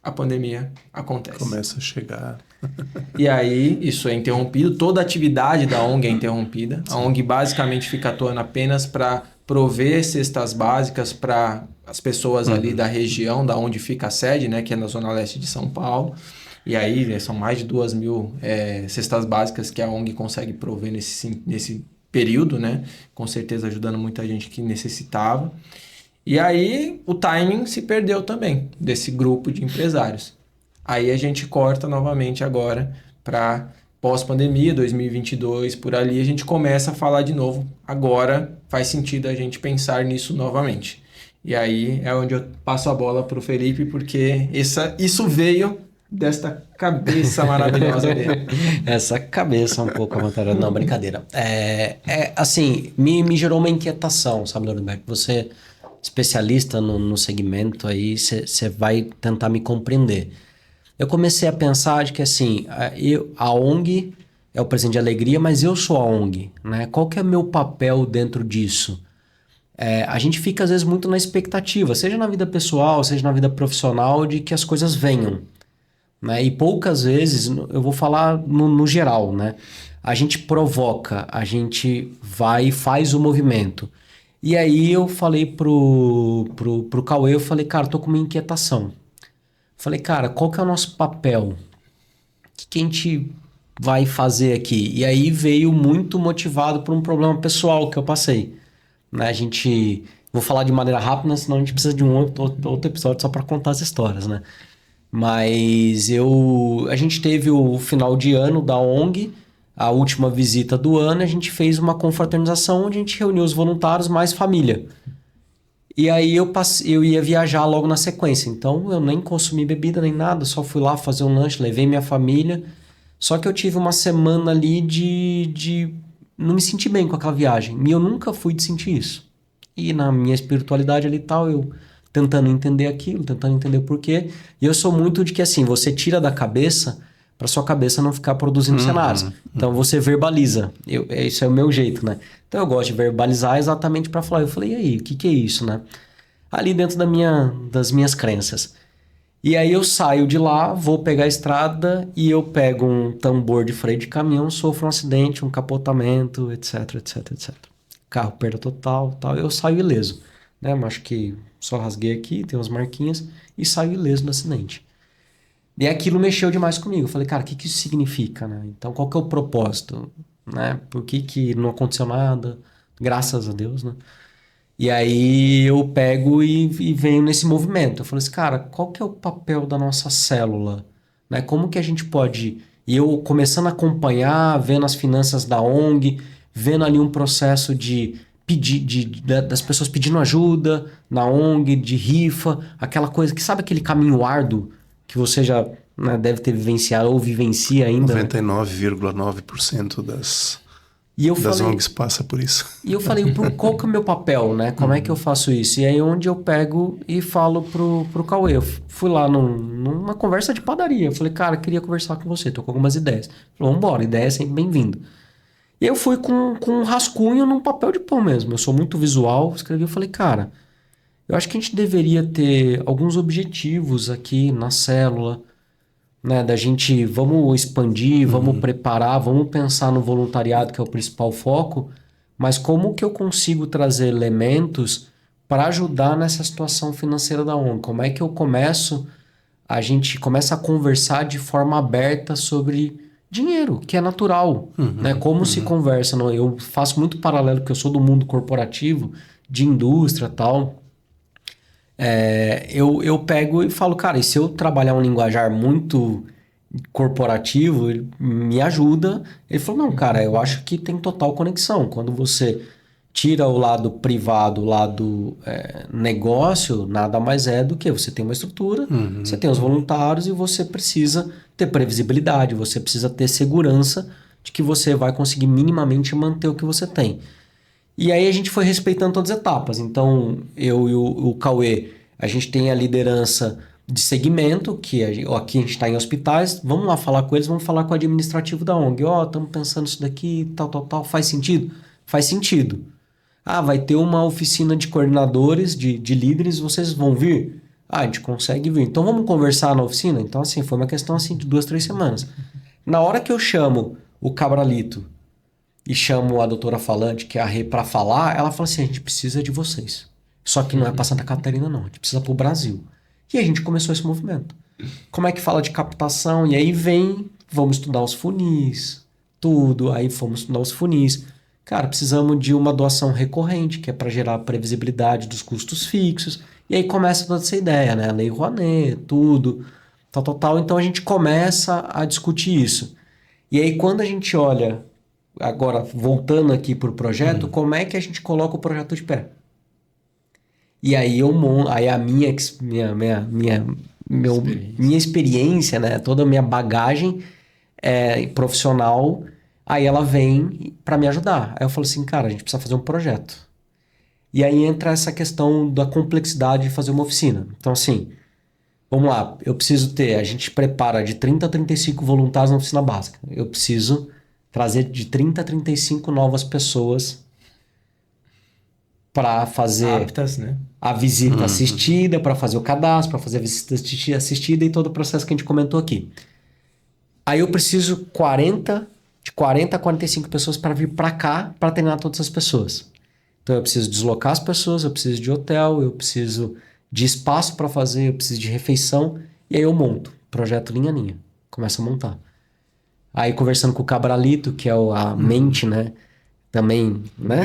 a pandemia acontece. Começa a chegar. E aí, isso é interrompido, toda a atividade da ONG é interrompida. A ONG basicamente fica atuando apenas para prover cestas básicas para as pessoas ali da região, da onde fica a sede, né, que é na Zona Leste de São Paulo. E aí, são mais de 2.000 cestas básicas que a ONG consegue prover nesse período, né? Com certeza ajudando muita gente que necessitava. E aí, o timing se perdeu também desse grupo de empresários. Aí a gente corta novamente agora para pós-pandemia, 2022, por ali, a gente começa a falar de novo. Agora faz sentido a gente pensar nisso novamente. E aí é onde eu passo a bola para o Felipe, porque isso veio desta cabeça maravilhosa dele. Essa cabeça um pouco avantajada. Não, brincadeira. Assim, me gerou uma inquietação, sabe, Norberto? Você, especialista no segmento aí, você vai tentar me compreender. Eu comecei a pensar de que, assim, a ONG é o presente de alegria, mas eu sou a ONG, né? Qual que é o meu papel dentro disso? A gente fica, às vezes, muito na expectativa, seja na vida pessoal, seja na vida profissional, de que as coisas venham, né? E poucas vezes, eu vou falar no geral, né? A gente provoca, a gente vai e faz o movimento. E aí eu falei pro Cauê, eu falei, cara, tô com uma inquietação. Falei, cara, qual que é o nosso papel? O que a gente vai fazer aqui? E aí veio muito motivado por um problema pessoal que eu passei. Né? Vou falar de maneira rápida, senão a gente precisa de um outro episódio só para contar as histórias, né? Mas a gente teve o final de ano da ONG, a última visita do ano, a gente fez uma confraternização onde a gente reuniu os voluntários mais família. E aí eu ia viajar logo na sequência, então eu nem consumi bebida nem nada, só fui lá fazer um lanche, levei minha família. Só que eu tive uma semana ali de não me senti bem com aquela viagem, e eu nunca fui de sentir isso. E na minha espiritualidade ali e tal, eu tentando entender aquilo, tentando entender o porquê. E eu sou muito de que assim, você tira da cabeça para sua cabeça não ficar produzindo cenários. Então você verbaliza. Isso é o meu jeito, né? Então eu gosto de verbalizar exatamente para falar. Eu falei, e aí, o que é isso, né? Ali dentro das minhas crenças. E aí eu saio de lá, vou pegar a estrada e eu pego um tambor de freio de caminhão, sofro um acidente, um capotamento, etc, etc, etc. Carro, perda total, tal. Eu saio ileso, né? Mas acho que só rasguei aqui, tem umas marquinhas e saio ileso do acidente. E aquilo mexeu demais comigo. Eu falei, cara, o que isso significa, né? Então, qual que é o propósito, né? Por que não aconteceu nada? Graças a Deus, né? E aí eu pego e venho nesse movimento. Eu falei assim, cara, qual que é o papel da nossa célula? Né? Como que a gente pode... E eu começando a acompanhar, vendo as finanças da ONG, vendo ali um processo de das pessoas pedindo ajuda na ONG, de rifa, aquela coisa que sabe aquele caminho árduo que você já, né, deve ter vivenciado ou vivencia ainda. 99,9% das falei, ONGs passa por isso. E eu falei, qual que é o meu papel, né? Como é que eu faço isso? E aí onde eu pego e falo pro Cauê. Eu fui lá numa conversa de padaria. Eu falei, cara, queria conversar com você, tô com algumas ideias. Ele falou, vambora, ideia é sempre bem-vindo. E eu fui com um rascunho num papel de pão mesmo. Eu sou muito visual, escrevi, eu falei, cara, eu acho que a gente deveria ter alguns objetivos aqui na célula, né, da gente, vamos expandir, vamos preparar, vamos pensar no voluntariado, que é o principal foco, mas como que eu consigo trazer elementos para ajudar nessa situação financeira da ONG? Como é que a gente começa a conversar de forma aberta sobre dinheiro, que é natural, né? Como se conversa, não? Eu faço muito paralelo, porque eu sou do mundo corporativo, de indústria e tal. Eu pego e falo, cara, e se eu trabalhar um linguajar muito corporativo, ele me ajuda. Ele falou, não, cara, eu acho que tem total conexão. Quando você tira o lado privado, o lado negócio, nada mais é do que você tem uma estrutura, você tem os voluntários e você precisa ter previsibilidade, você precisa ter segurança de que você vai conseguir minimamente manter o que você tem. E aí a gente foi respeitando todas as etapas. Então, eu e o Cauê, a gente tem a liderança de segmento, que aqui a gente está em hospitais, vamos lá falar com eles, vamos falar com o administrativo da ONG. Estamos pensando isso daqui, tal, faz sentido? Faz sentido. Vai ter uma oficina de coordenadores, de líderes, vocês vão vir? A gente consegue vir. Então vamos conversar na oficina? Então, assim, foi uma questão assim, de 2-3 semanas. Na hora que eu chamo o Cabralito e chamo a doutora Falante, que é a Rê, para falar, ela fala assim, a gente precisa de vocês. Só que não é para Santa Catarina, não. A gente precisa para o Brasil. E a gente começou esse movimento. Como é que fala de captação? E aí vamos estudar os funis, tudo. Aí fomos estudar os funis. Cara, precisamos de uma doação recorrente, que é para gerar previsibilidade dos custos fixos. E aí começa toda essa ideia, né? Lei Rouanet, tudo, tal. Então a gente começa a discutir isso. E aí, quando a gente olha, agora voltando aqui para o projeto, como é que a gente coloca o projeto de pé? E aí, aí a minha experiência, né? Toda a minha bagagem profissional, aí ela vem para me ajudar. Aí eu falo assim, cara, a gente precisa fazer um projeto. E aí entra essa questão da complexidade de fazer uma oficina. Então, assim, vamos lá, a gente prepara de 30 a 35 voluntários na oficina básica. Eu preciso trazer de 30 a 35 novas pessoas para fazer aptas, né? A visita assistida, para fazer o cadastro, para fazer a visita assistida e todo o processo que a gente comentou aqui. Aí eu preciso de 40 a 45 pessoas para vir para cá para treinar todas as pessoas. Então eu preciso deslocar as pessoas, eu preciso de hotel, eu preciso de espaço para fazer, eu preciso de refeição. E aí eu monto, projeto linha a linha. Começo a montar. Aí conversando com o Cabralito, que é a mente, né? Também, né?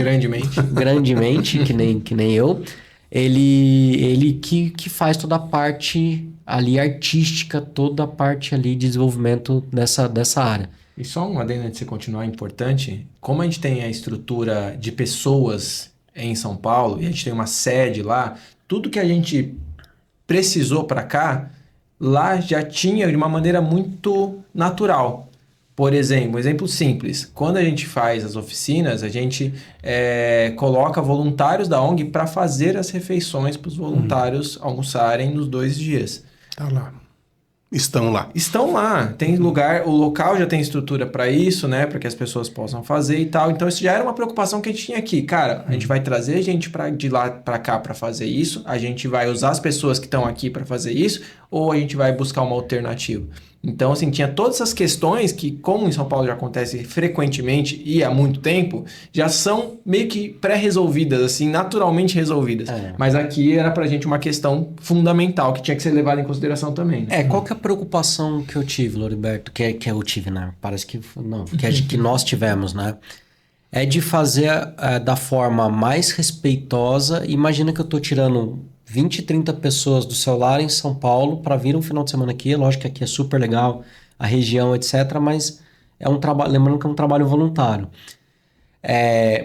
Grandemente, que nem eu. Ele que faz toda a parte ali artística, toda a parte ali de desenvolvimento dessa área. E só um adendo antes de você continuar importante, como a gente tem a estrutura de pessoas em São Paulo, e a gente tem uma sede lá, tudo que a gente precisou para cá, lá já tinha de uma maneira muito natural. Por exemplo, um exemplo simples, quando a gente faz as oficinas, a gente coloca voluntários da ONG para fazer as refeições para os voluntários almoçarem nos 2 dias. Tá lá. Estão lá. Estão lá. Tem lugar, o local já tem estrutura para isso, né? Para que as pessoas possam fazer e tal. Então, isso já era uma preocupação que a gente tinha aqui. Cara, a gente vai trazer gente de lá para cá para fazer isso, a gente vai usar as pessoas que estão aqui para fazer isso, ou a gente vai buscar uma alternativa. Então, assim, tinha todas essas questões que, como em São Paulo já acontece frequentemente e há muito tempo, já são meio que pré-resolvidas, assim, naturalmente resolvidas. Mas aqui era pra gente uma questão fundamental, que tinha que ser levada em consideração também. Né? Qual que é a preocupação que eu tive, Loriberto? Que eu tive, né? Parece que não. Que nós tivemos, né? É de fazer da forma mais respeitosa. Imagina que eu tô tirando 20, 30 pessoas do celular em São Paulo para vir um final de semana aqui. Lógico que aqui é super legal, a região, etc. Mas é um trabalho, lembrando que é um trabalho voluntário.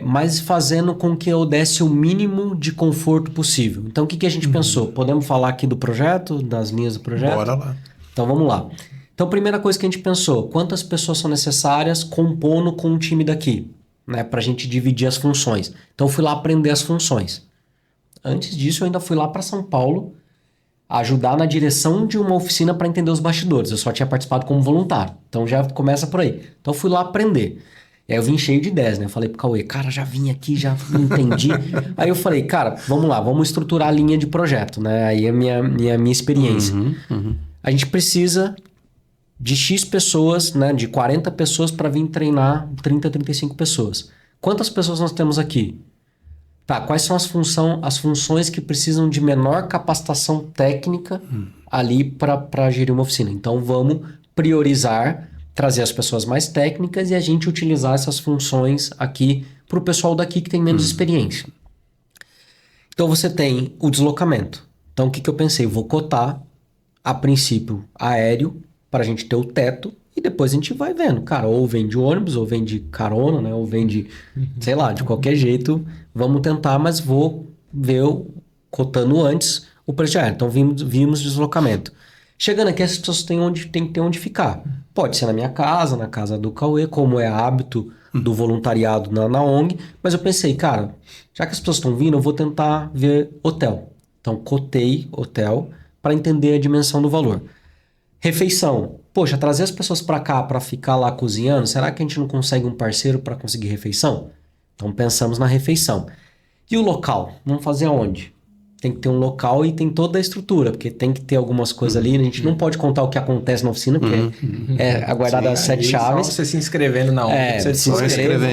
Mas fazendo com que eu desse o mínimo de conforto possível. Então, o que a gente pensou? Podemos falar aqui do projeto, das linhas do projeto? Bora lá. Então, vamos lá. Então, primeira coisa que a gente pensou, quantas pessoas são necessárias compondo com um time daqui, né? Para a gente dividir as funções. Então, eu fui lá aprender as funções. Antes disso, eu ainda fui lá para São Paulo ajudar na direção de uma oficina para entender os bastidores. Eu só tinha participado como voluntário. Então, já começa por aí. Então, eu fui lá aprender. E aí eu vim cheio de ideias, né? Eu falei pro Cauê, cara, já vim aqui, já entendi. Aí eu falei, cara, vamos lá, vamos estruturar a linha de projeto, né? Aí é a minha experiência. A gente precisa de X pessoas, né? De 40 pessoas para vir treinar 30, 35 pessoas. Quantas pessoas nós temos aqui? Tá, quais são as funções que precisam de menor capacitação técnica ali para gerir uma oficina? Então vamos priorizar, trazer as pessoas mais técnicas e a gente utilizar essas funções aqui para o pessoal daqui que tem menos experiência. Então você tem o deslocamento. Então o que eu pensei? Vou cotar, a princípio, aéreo, para a gente ter o teto e depois a gente vai vendo. Cara, ou vem de ônibus, ou vem de carona, né? Ou vem de, sei lá, de qualquer jeito. Vamos tentar, mas vou ver cotando antes o preço aéreo. Então vimos deslocamento. Chegando aqui, as pessoas têm que ter onde ficar. Pode ser na minha casa, na casa do Cauê, como é hábito do voluntariado na ONG. Mas eu pensei, cara, já que as pessoas estão vindo, eu vou tentar ver hotel. Então, cotei hotel para entender a dimensão do valor. Refeição. Poxa, trazer as pessoas para cá para ficar lá cozinhando, será que a gente não consegue um parceiro para conseguir refeição? Então, pensamos na refeição. E o local? Vamos fazer aonde? Tem que ter um local e tem toda a estrutura, porque tem que ter algumas coisas ali. A gente não pode contar o que acontece na oficina, porque é aguardado as 7 chaves. Só você se inscrevendo na ONG. Você se inscreva.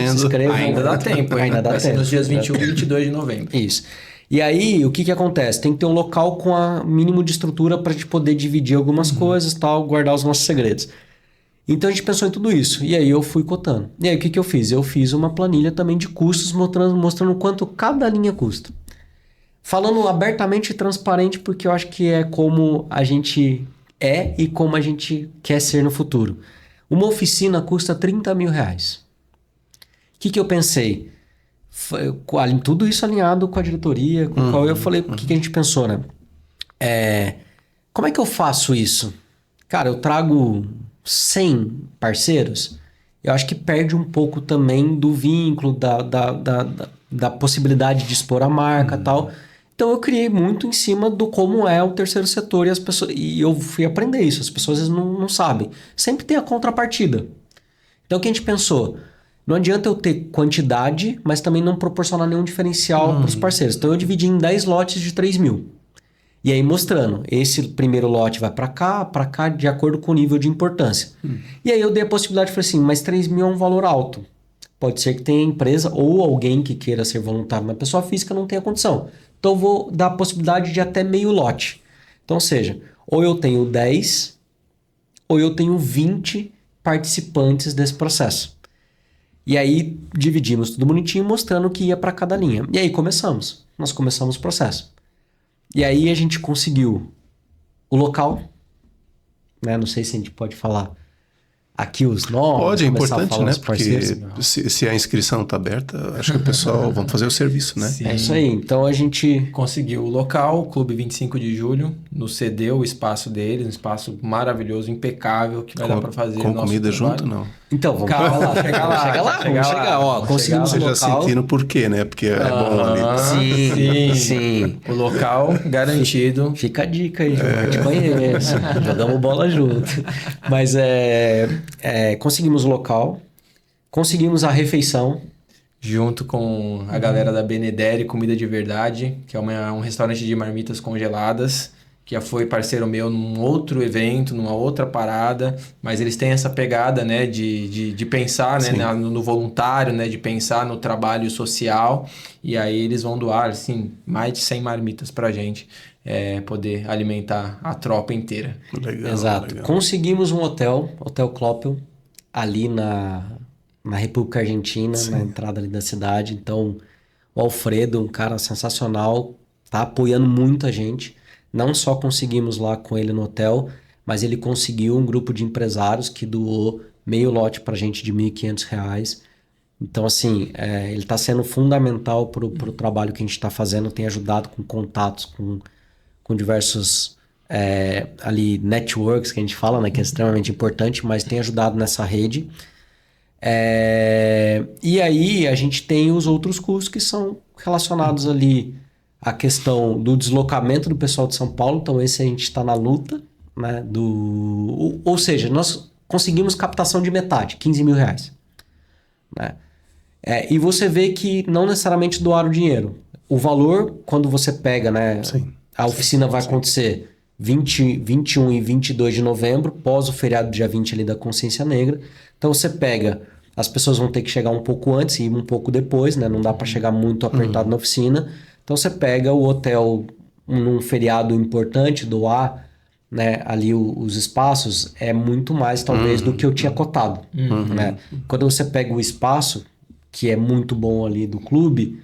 Ainda dá tempo. Ainda dá tempo. Nos dias 21 e 22 de novembro. Isso. E aí, o que acontece? Tem que ter um local com a mínimo de estrutura para a gente poder dividir algumas coisas, tal, guardar os nossos segredos. Então, a gente pensou em tudo isso. E aí, eu fui cotando. E aí, o que eu fiz? Eu fiz uma planilha também de custos, mostrando quanto cada linha custa. Falando abertamente e transparente, porque eu acho que é como a gente é e como a gente quer ser no futuro. Uma oficina custa 30 mil reais. O que eu pensei? Tudo isso alinhado com a diretoria, com qual eu falei, o que a gente pensou, né? Como é que eu faço isso? Cara, eu trago 100 parceiros, eu acho que perde um pouco também do vínculo, da possibilidade de expor a marca e tal. Então eu criei muito em cima do como é o terceiro setor e eu fui aprender isso. As pessoas às vezes não sabem. Sempre tem a contrapartida. Então o que a gente pensou? Não adianta eu ter quantidade, mas também não proporcionar nenhum diferencial para os parceiros. Então eu dividi em 10 lotes de 3 mil. E aí mostrando, esse primeiro lote vai para cá, de acordo com o nível de importância. E aí eu dei a possibilidade, falei assim, mas 3 mil é um valor alto. Pode ser que tenha empresa ou alguém que queira ser voluntário na pessoa física não tenha condição. Então eu vou dar a possibilidade de até meio lote. Então, ou seja, ou eu tenho 10 ou eu tenho 20 participantes desse processo. E aí dividimos tudo bonitinho, mostrando o que ia para cada linha. E aí nós começamos o processo. E aí a gente conseguiu o local, né? Não sei se a gente pode falar aqui os nomes. Pode, é importante, né? Porque se a inscrição está aberta, acho que o pessoal vão fazer o serviço, né? Sim. É isso aí. Então a gente conseguiu o local, o Clube 25 de Julho, nos cedeu o espaço deles, um espaço maravilhoso, impecável, que vai dar para fazer com nosso comida trabalho. junto, não? Então, vamos Calma, chega lá. Vamos chegar. Ó, conseguimos o Vocês já local. sentiram por quê, né? Porque é bom ali. Sim. O local garantido. Fica a dica aí, João. Te conheço. Jogamos bola junto. Mas conseguimos o local, conseguimos a refeição. Junto com a galera da Benedere Comida de Verdade, que é um restaurante de marmitas congeladas, que já foi parceiro meu num outro evento, numa outra parada, mas eles têm essa pegada, né, de pensar, né, no voluntário, né, de pensar no trabalho social, e aí eles vão doar, assim, mais de 100 marmitas pra gente poder alimentar a tropa inteira. Legal, Exato. legal. Conseguimos um Hotel Clopel, ali na República Argentina, na entrada ali da cidade. Então, o Alfredo, um cara sensacional, tá apoiando muita gente. Não só conseguimos lá com ele no hotel, mas ele conseguiu um grupo de empresários que doou meio lote pra gente de R$ 1.500. Então, assim, ele está sendo fundamental pro trabalho que a gente está fazendo, tem ajudado com contatos, com diversos ali networks que a gente fala, né, que é extremamente importante, mas tem ajudado nessa rede. E aí a gente tem os outros custos que são relacionados ali à questão do deslocamento do pessoal de São Paulo. Então esse a gente está na luta, né, ou seja, nós conseguimos captação de metade, R$15 mil, né? E você vê que não necessariamente doaram dinheiro. O valor, quando você pega, né, a oficina vai acontecer 21 e 22 de novembro, pós o feriado dia 20 ali da Consciência Negra. Então você pega, as pessoas vão ter que chegar um pouco antes e um pouco depois, né? Não dá para chegar muito apertado na oficina. Então você pega o hotel num feriado importante, doar, né, ali os espaços, é muito mais talvez do que eu tinha cotado. Né? Quando você pega o espaço, que é muito bom ali do clube,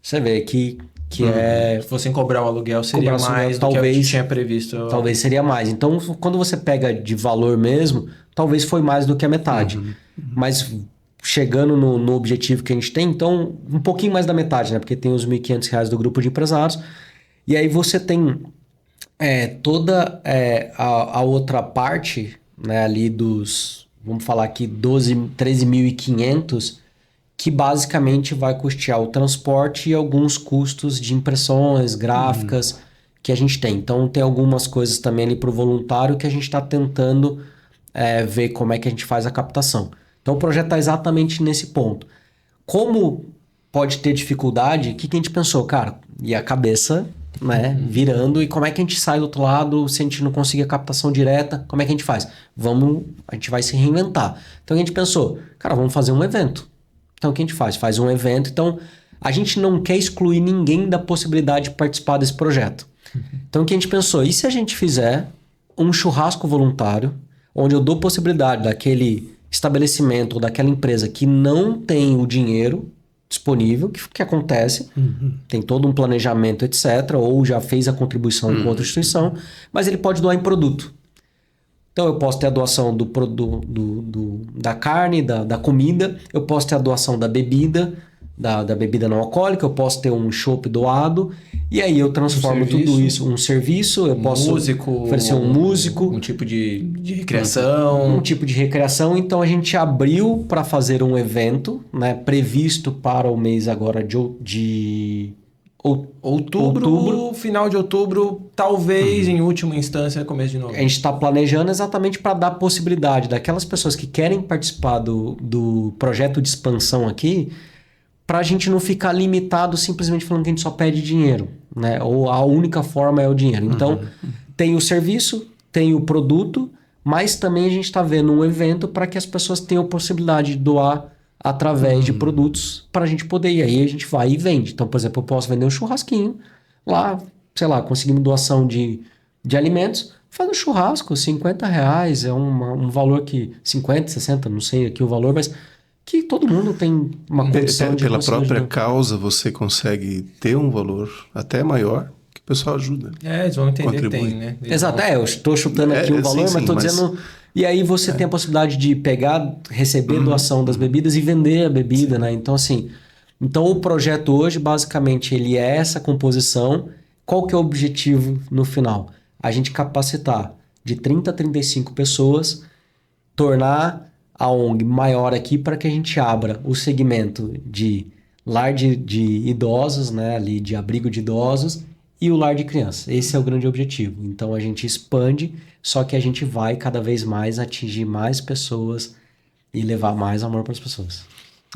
você vê que Se fossem cobrar o aluguel, seria mais do que eu tinha previsto. Talvez seria mais. Então, quando você pega de valor mesmo, talvez foi mais do que a metade. Mas chegando no objetivo que a gente tem, então, um pouquinho mais da metade, né? Porque tem os R$ 1.500 do grupo de empresários. E aí você tem toda a outra parte, né, ali dos, vamos falar aqui, 13.500, que basicamente vai custear o transporte e alguns custos de impressões, gráficas que a gente tem. Então tem algumas coisas também ali para o voluntário que a gente está tentando ver como é que a gente faz a captação. Então o projeto está exatamente nesse ponto. Como pode ter dificuldade, o que a gente pensou? Cara, e a cabeça, né, virando, e como é que a gente sai do outro lado se a gente não conseguir a captação direta? Como é que a gente faz? A gente vai se reinventar. Então a gente pensou, cara, vamos fazer um evento. Então o que a gente faz? Faz um evento. Então a gente não quer excluir ninguém da possibilidade de participar desse projeto. Então o que a gente pensou? E se a gente fizer um churrasco voluntário, onde eu dou possibilidade daquele estabelecimento ou daquela empresa que não tem o dinheiro disponível, que acontece, tem todo um planejamento, etc., ou já fez a contribuição com outra instituição, mas ele pode doar em produto. Então eu posso ter a doação da carne, da comida, eu posso ter a doação da bebida, da bebida não alcoólica, eu posso ter um chopp doado, e aí eu transformo tudo isso um serviço, eu posso oferecer um músico, um tipo de recreação. Um tipo de recreação. Então a gente abriu para fazer um evento, né, previsto para o mês agora de outubro. Final de outubro, talvez em última instância, começo de novembro. A gente está planejando exatamente para dar a possibilidade daquelas pessoas que querem participar do projeto de expansão aqui, para a gente não ficar limitado simplesmente falando que a gente só pede dinheiro, né? Ou a única forma é o dinheiro. Então, tem o serviço, tem o produto, mas também a gente está vendo um evento para que as pessoas tenham a possibilidade de doar através de produtos para a gente poder. E aí a gente vai e vende. Então, por exemplo, eu posso vender um churrasquinho lá, sei lá, conseguimos doação de alimentos, faz um churrasco, R$50 é um valor que 50, 60, não sei aqui o valor, mas que todo mundo tem uma condição de... Pela própria causa, você consegue ter um valor até maior que o pessoal ajuda. Eles vão entender que tem, né? Exato, eu estou chutando aqui um valor, mas estou dizendo... E aí você tem a possibilidade de pegar, receber doação das bebidas e vender a bebida, né? Então, assim... Então, o projeto hoje, basicamente, ele é essa composição. Qual que é o objetivo no final? A gente capacitar de 30 a 35 pessoas, tornar a ONG maior aqui para que a gente abra o segmento de lar de idosos, né, ali de abrigo de idosos, e o lar de crianças. Esse é o grande objetivo. Então a gente expande, só que a gente vai cada vez mais atingir mais pessoas e levar mais amor para as pessoas.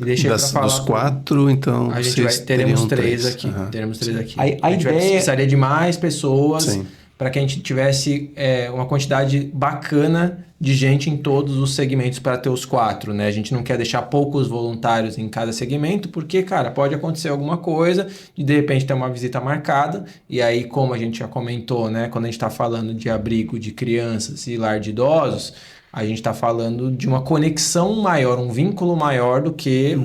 E deixa eu falar dos 4, então a gente teremos 3 aqui. Teremos 3 aqui. A gente precisaria de mais pessoas para que a gente tivesse uma quantidade bacana de gente em todos os segmentos para ter os 4, né? A gente não quer deixar poucos voluntários em cada segmento, porque, cara, pode acontecer alguma coisa e de repente ter uma visita marcada, e aí, como a gente já comentou, né? Quando a gente está falando de abrigo de crianças e lar de idosos, a gente está falando de uma conexão maior, um vínculo maior do que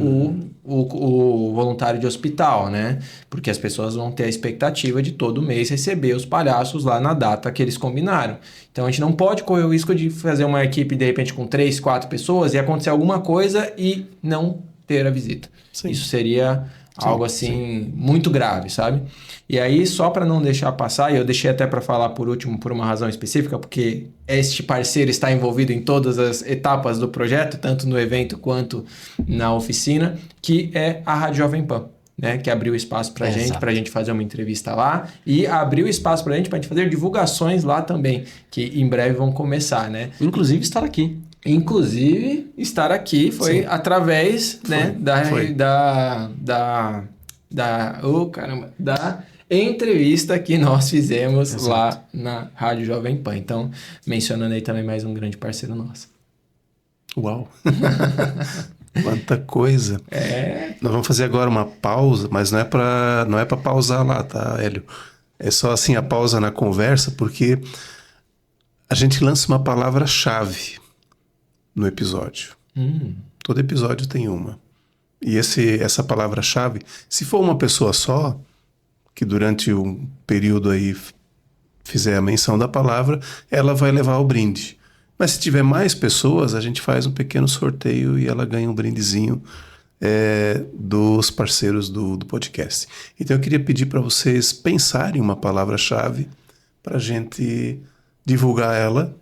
o voluntário de hospital, né? Porque as pessoas vão ter a expectativa de todo mês receber os palhaços lá na data que eles combinaram. Então a gente não pode correr o risco de fazer uma equipe de repente com 3, 4 pessoas e acontecer alguma coisa e não ter a visita. Sim. Isso seria algo assim muito grave, sabe? E aí, só para não deixar passar, e eu deixei até para falar por último por uma razão específica, porque este parceiro está envolvido em todas as etapas do projeto, tanto no evento quanto na oficina, que é a Rádio Jovem Pan, né? Que abriu espaço para a gente fazer uma entrevista lá, e abriu espaço para a gente fazer divulgações lá também, que em breve vão começar, né? Inclusive estar aqui. Estar aqui foi através, né, da entrevista que nós fizemos lá na Rádio Jovem Pan. Então, mencionando aí também mais um grande parceiro nosso. Uau! Quanta coisa! Nós vamos fazer agora uma pausa, mas não é para pausar lá, tá, Hélio? É só assim a pausa na conversa, porque a gente lança uma palavra-chave no episódio. Todo episódio tem uma. E essa palavra-chave, se for uma pessoa só, que durante um período aí fizer a menção da palavra, ela vai levar o brinde. Mas se tiver mais pessoas, a gente faz um pequeno sorteio e ela ganha um brindezinho dos parceiros do podcast. Então eu queria pedir para vocês pensarem uma palavra-chave para a gente divulgar ela.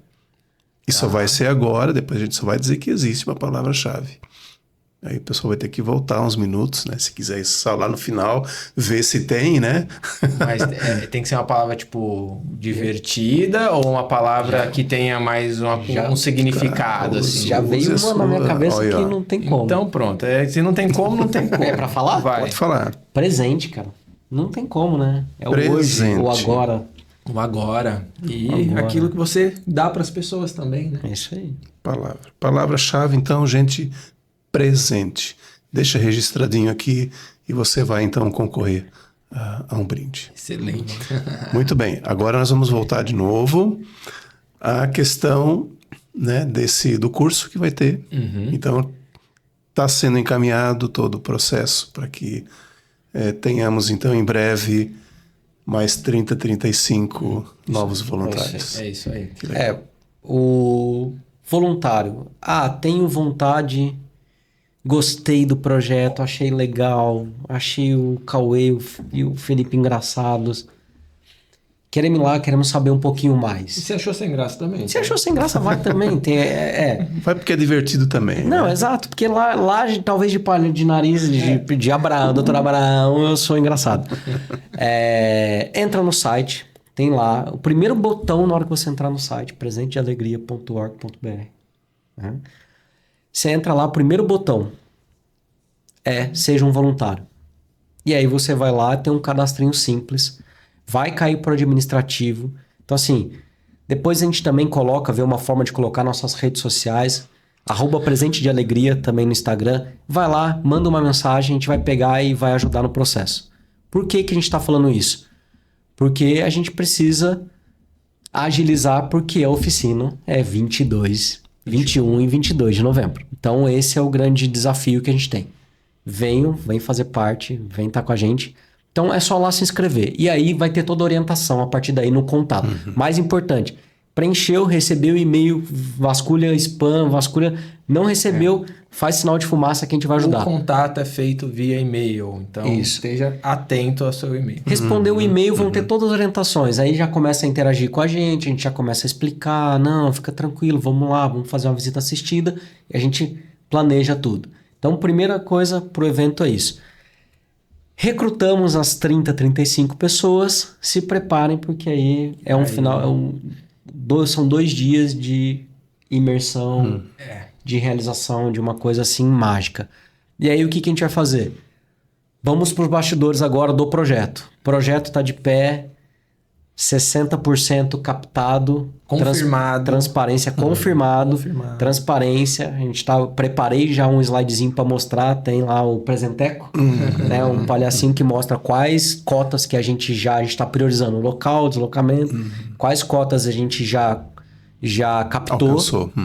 E só vai ser agora, depois a gente só vai dizer que existe uma palavra-chave. Aí o pessoal vai ter que voltar uns minutos, né? Se quiser só lá no final, ver se tem, né? Mas tem que ser uma palavra, tipo, divertida ou uma palavra que tenha mais um significado, assim? Já veio uma na minha cabeça que não tem como. Então pronto, se não tem como, não tem como. É pra falar? Vai. Pode falar. Presente, cara. Não tem como, né? É o hoje, o agora. O agora. E aquilo que você dá para as pessoas também, né? É isso aí. Palavra-chave, então, gente, presente. Deixa registradinho aqui e você vai, então, concorrer a um brinde. Excelente. Muito bem. Agora nós vamos voltar de novo à questão, né, do curso que vai ter. Então, está sendo encaminhado todo o processo para que tenhamos, então, em breve, mais 30, 35 novos voluntários. É isso aí. o voluntário. Tenho vontade, gostei do projeto, achei legal, achei o Cauê e o Felipe engraçados. Queremos ir lá, queremos saber um pouquinho mais. E você achou sem graça também? Se achou sem graça, vai também. Vai porque é divertido também. Não, né? exato, porque lá talvez de palha de nariz, de Abraão, doutor Abraão, eu sou engraçado. Entra no site, tem lá, o primeiro botão na hora que você entrar no site, presentedealegria.org.br. Né? Você entra lá, o primeiro botão seja um voluntário. E aí você vai lá, tem um cadastrinho simples, vai cair para o administrativo. Então assim, depois a gente também vê uma forma de colocar nossas redes sociais, @presente de alegria também no Instagram. Vai lá, manda uma mensagem, a gente vai pegar e vai ajudar no processo. Por que a gente está falando isso? Porque a gente precisa agilizar, porque a oficina é 22, 21 e 22 de novembro. Então esse é o grande desafio que a gente tem. Vem fazer parte, vem estar com a gente. Então é só lá se inscrever. E aí vai ter toda a orientação a partir daí no contato. Mais importante, preencheu, recebeu e-mail, vasculha spam, não recebeu, faz sinal de fumaça que a gente vai ajudar. O contato é feito via e-mail, então esteja atento ao seu e-mail. Respondeu o e-mail, vão ter todas as orientações. Aí já começa a interagir com a gente já começa a explicar, não, fica tranquilo, vamos lá, vamos fazer uma visita assistida, e a gente planeja tudo. Então, primeira coisa pro evento é isso. Recrutamos as 35 pessoas, se preparem, porque aí são 2 dias de imersão, de realização de uma coisa assim mágica. E aí o que a gente vai fazer? Vamos para os bastidores agora do projeto. O projeto está de pé, 60% captado, confirmado, transparência confirmado, transparência. A gente preparei já um slidezinho para mostrar, tem lá o presenteco, né, um palhacinho que mostra quais cotas que a gente está priorizando, local, deslocamento, quais cotas a gente já captou,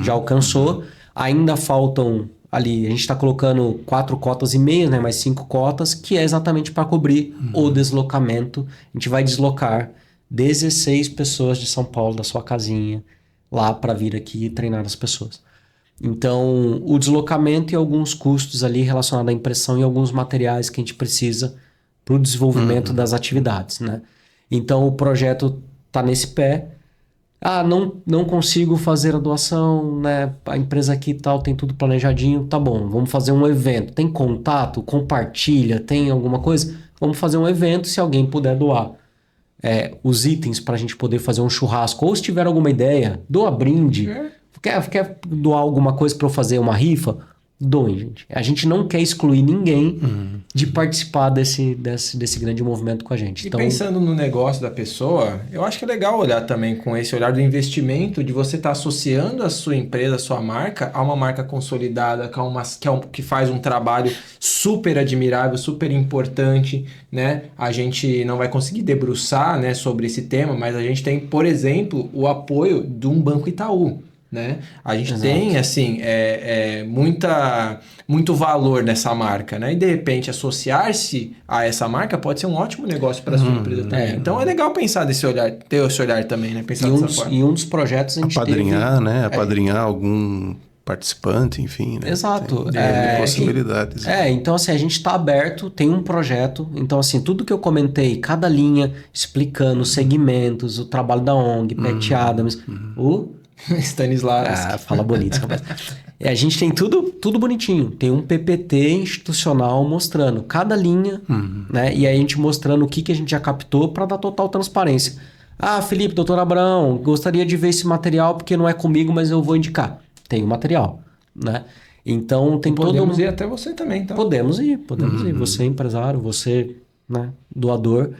já alcançou. Ainda faltam ali, a gente está colocando 4 cotas e meia, né, mais 5 cotas, que é exatamente para cobrir o deslocamento. A gente vai deslocar 16 pessoas de São Paulo, da sua casinha, lá para vir aqui e treinar as pessoas. Então, o deslocamento e alguns custos ali relacionados à impressão e alguns materiais que a gente precisa para o desenvolvimento das atividades, né? Então, o projeto está nesse pé. Não consigo fazer a doação, né? A empresa aqui tal tem tudo planejadinho, tá bom, vamos fazer um evento. Tem contato? Compartilha? Tem alguma coisa? Vamos fazer um evento, se alguém puder doar os itens para a gente poder fazer um churrasco, ou se tiver alguma ideia, doa brinde, quer doar alguma coisa para eu fazer uma rifa? Doem, gente. A gente não quer excluir ninguém de participar desse grande movimento com a gente. E pensando no negócio da pessoa, eu acho que é legal olhar também com esse olhar do investimento, de você estar associando a sua empresa, a sua marca, a uma marca consolidada, que faz um trabalho super admirável, super importante, né? A gente não vai conseguir debruçar, né, sobre esse tema, mas a gente tem, por exemplo, o apoio de um Banco Itaú. Né? A gente tem assim muito valor nessa marca, né? E de repente associar-se a essa marca pode ser um ótimo negócio para a sua empresa também. Então é legal pensar desse olhar, ter esse olhar também, né? Pensar dessa forma. E um dos projetos a gente apadrinhar, né? Apadrinhar algum participante, enfim, né? Exato. Tem possibilidades. Então assim, a gente está aberto, tem um projeto, então assim, tudo que eu comentei, cada linha explicando os segmentos, o trabalho da ONG, Pat Adams, Stanislavski. Fala bonito, rapaz. A gente tem tudo bonitinho. Tem um PPT institucional mostrando cada linha, né? E aí a gente mostrando o que a gente já captou para dar total transparência. Felipe, doutor Abraão, gostaria de ver esse material porque não é comigo, mas eu vou indicar. Tem o material, né? Então tem podemos ir até você também, então. Podemos ir. Você é empresário, você, né, doador,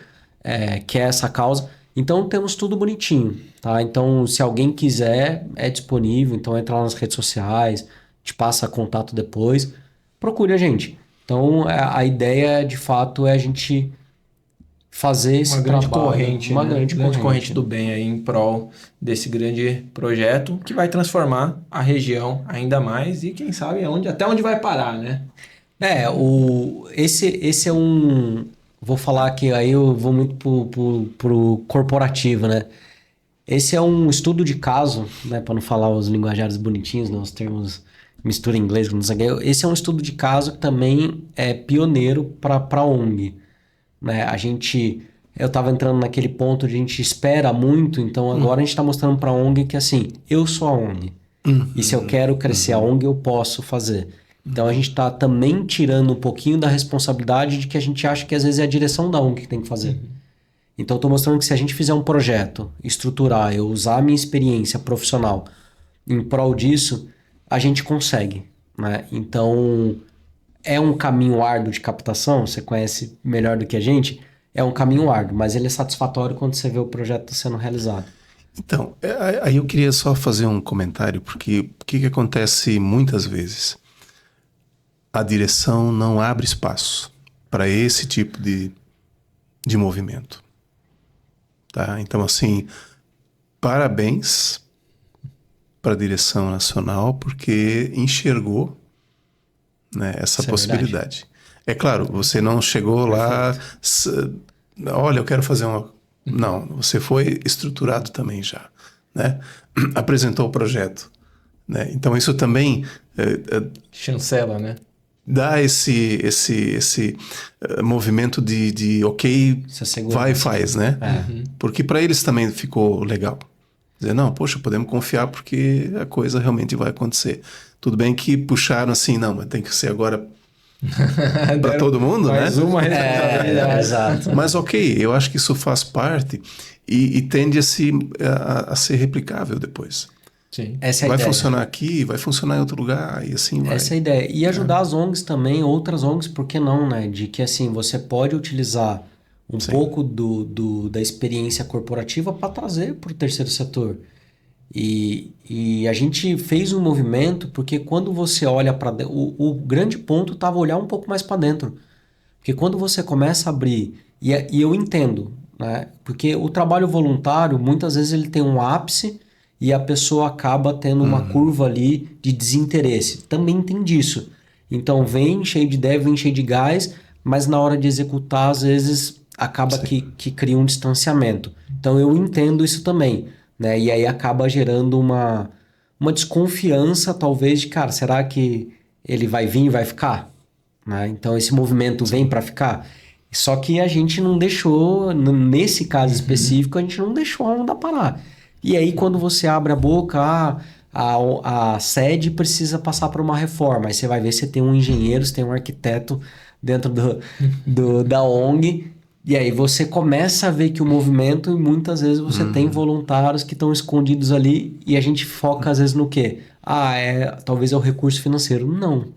quer essa causa. Então temos tudo bonitinho, tá? Então se alguém quiser, é disponível, então entra lá nas redes sociais, te passa contato depois, procure a gente. Então a ideia de fato é a gente fazer esse trabalho, uma grande corrente do bem aí em prol desse grande projeto que vai transformar a região ainda mais e quem sabe até onde vai parar, né? Esse é um... Vou falar que aí eu vou muito pro corporativo, né? Esse é um estudo de caso, né, para não falar os linguajares bonitinhos, né, os termos mistura em inglês, não sei o quê. Esse é um estudo de caso que também é pioneiro para ONG. Né? Eu estava entrando naquele ponto de a gente espera muito, então agora a gente está mostrando para a ONG que assim, eu sou a ONG. E se eu quero crescer a ONG, eu posso fazer. Então a gente está também tirando um pouquinho da responsabilidade de que a gente acha que às vezes é a direção da ONG que tem que fazer. Então eu estou mostrando que se a gente fizer um projeto, estruturar, eu usar a minha experiência profissional em prol disso, a gente consegue. Né? Então é um caminho árduo de captação, você conhece melhor do que a gente, é um caminho árduo, mas ele é satisfatório quando você vê o projeto sendo realizado. Então, aí eu queria só fazer um comentário, porque o que acontece muitas vezes? A direção não abre espaço para esse tipo de movimento. Tá? Então, assim, parabéns para a direção nacional, porque enxergou, né, essa possibilidade. É claro, você não chegou lá, olha, eu quero fazer uma... Não, você foi estruturado também já, né? Apresentou o projeto, né? Então isso também chancela, né? Dá esse movimento de ok, vai e faz, né? Porque para eles também ficou legal. Dizer, não, poxa, podemos confiar porque a coisa realmente vai acontecer. Tudo bem que puxaram assim, não, mas tem que ser agora para todo mundo, mais né? Uma responsabilidade. Exato. Mas ok, eu acho que isso faz parte e tende a ser replicável depois. Sim. Essa é a vai ideia. funcionar aqui, vai funcionar em outro lugar e assim vai. Essa é a ideia. E ajudar as ONGs também, outras ONGs, por que não, né? De que assim, você pode utilizar um pouco da experiência corporativa para trazer para o terceiro setor. E a gente fez um movimento porque quando você olha para dentro, o grande ponto estava olhar um pouco mais para dentro. Porque quando você começa a abrir, e eu entendo, né? Porque o trabalho voluntário, muitas vezes ele tem um ápice e a pessoa acaba tendo uma curva ali de desinteresse. Também tem disso. Então vem cheio de ideia, vem cheio de gás, mas na hora de executar, às vezes acaba que cria um distanciamento. Então eu entendo isso também. Né? E aí acaba gerando uma desconfiança, talvez, de, cara, será que ele vai vir e vai ficar? Né? Então esse movimento vem para ficar. Só que a gente não deixou, nesse caso específico, a gente não deixou a onda parar. E aí quando você abre a boca, a sede precisa passar por uma reforma. Aí você vai ver se tem um engenheiro, se tem um arquiteto dentro da ONG. E aí você começa a ver que o movimento, e muitas vezes você tem voluntários que estão escondidos ali, e a gente foca às vezes no quê? Talvez é o recurso financeiro. Não.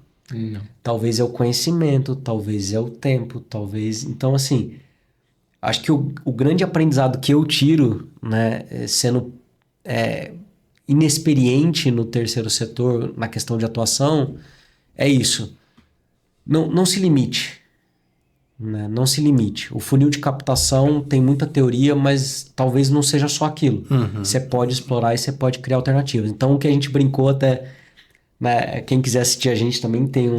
Talvez é o conhecimento, talvez é o tempo, talvez... Então, assim, acho que o grande aprendizado que eu tiro, né, sendo inexperiente no terceiro setor, na questão de atuação, é isso. Não se limite. Né? Não se limite. O funil de captação tem muita teoria, mas talvez não seja só aquilo. Você pode explorar e você pode criar alternativas. Então, o que a gente brincou até... Né? Quem quiser assistir a gente também tem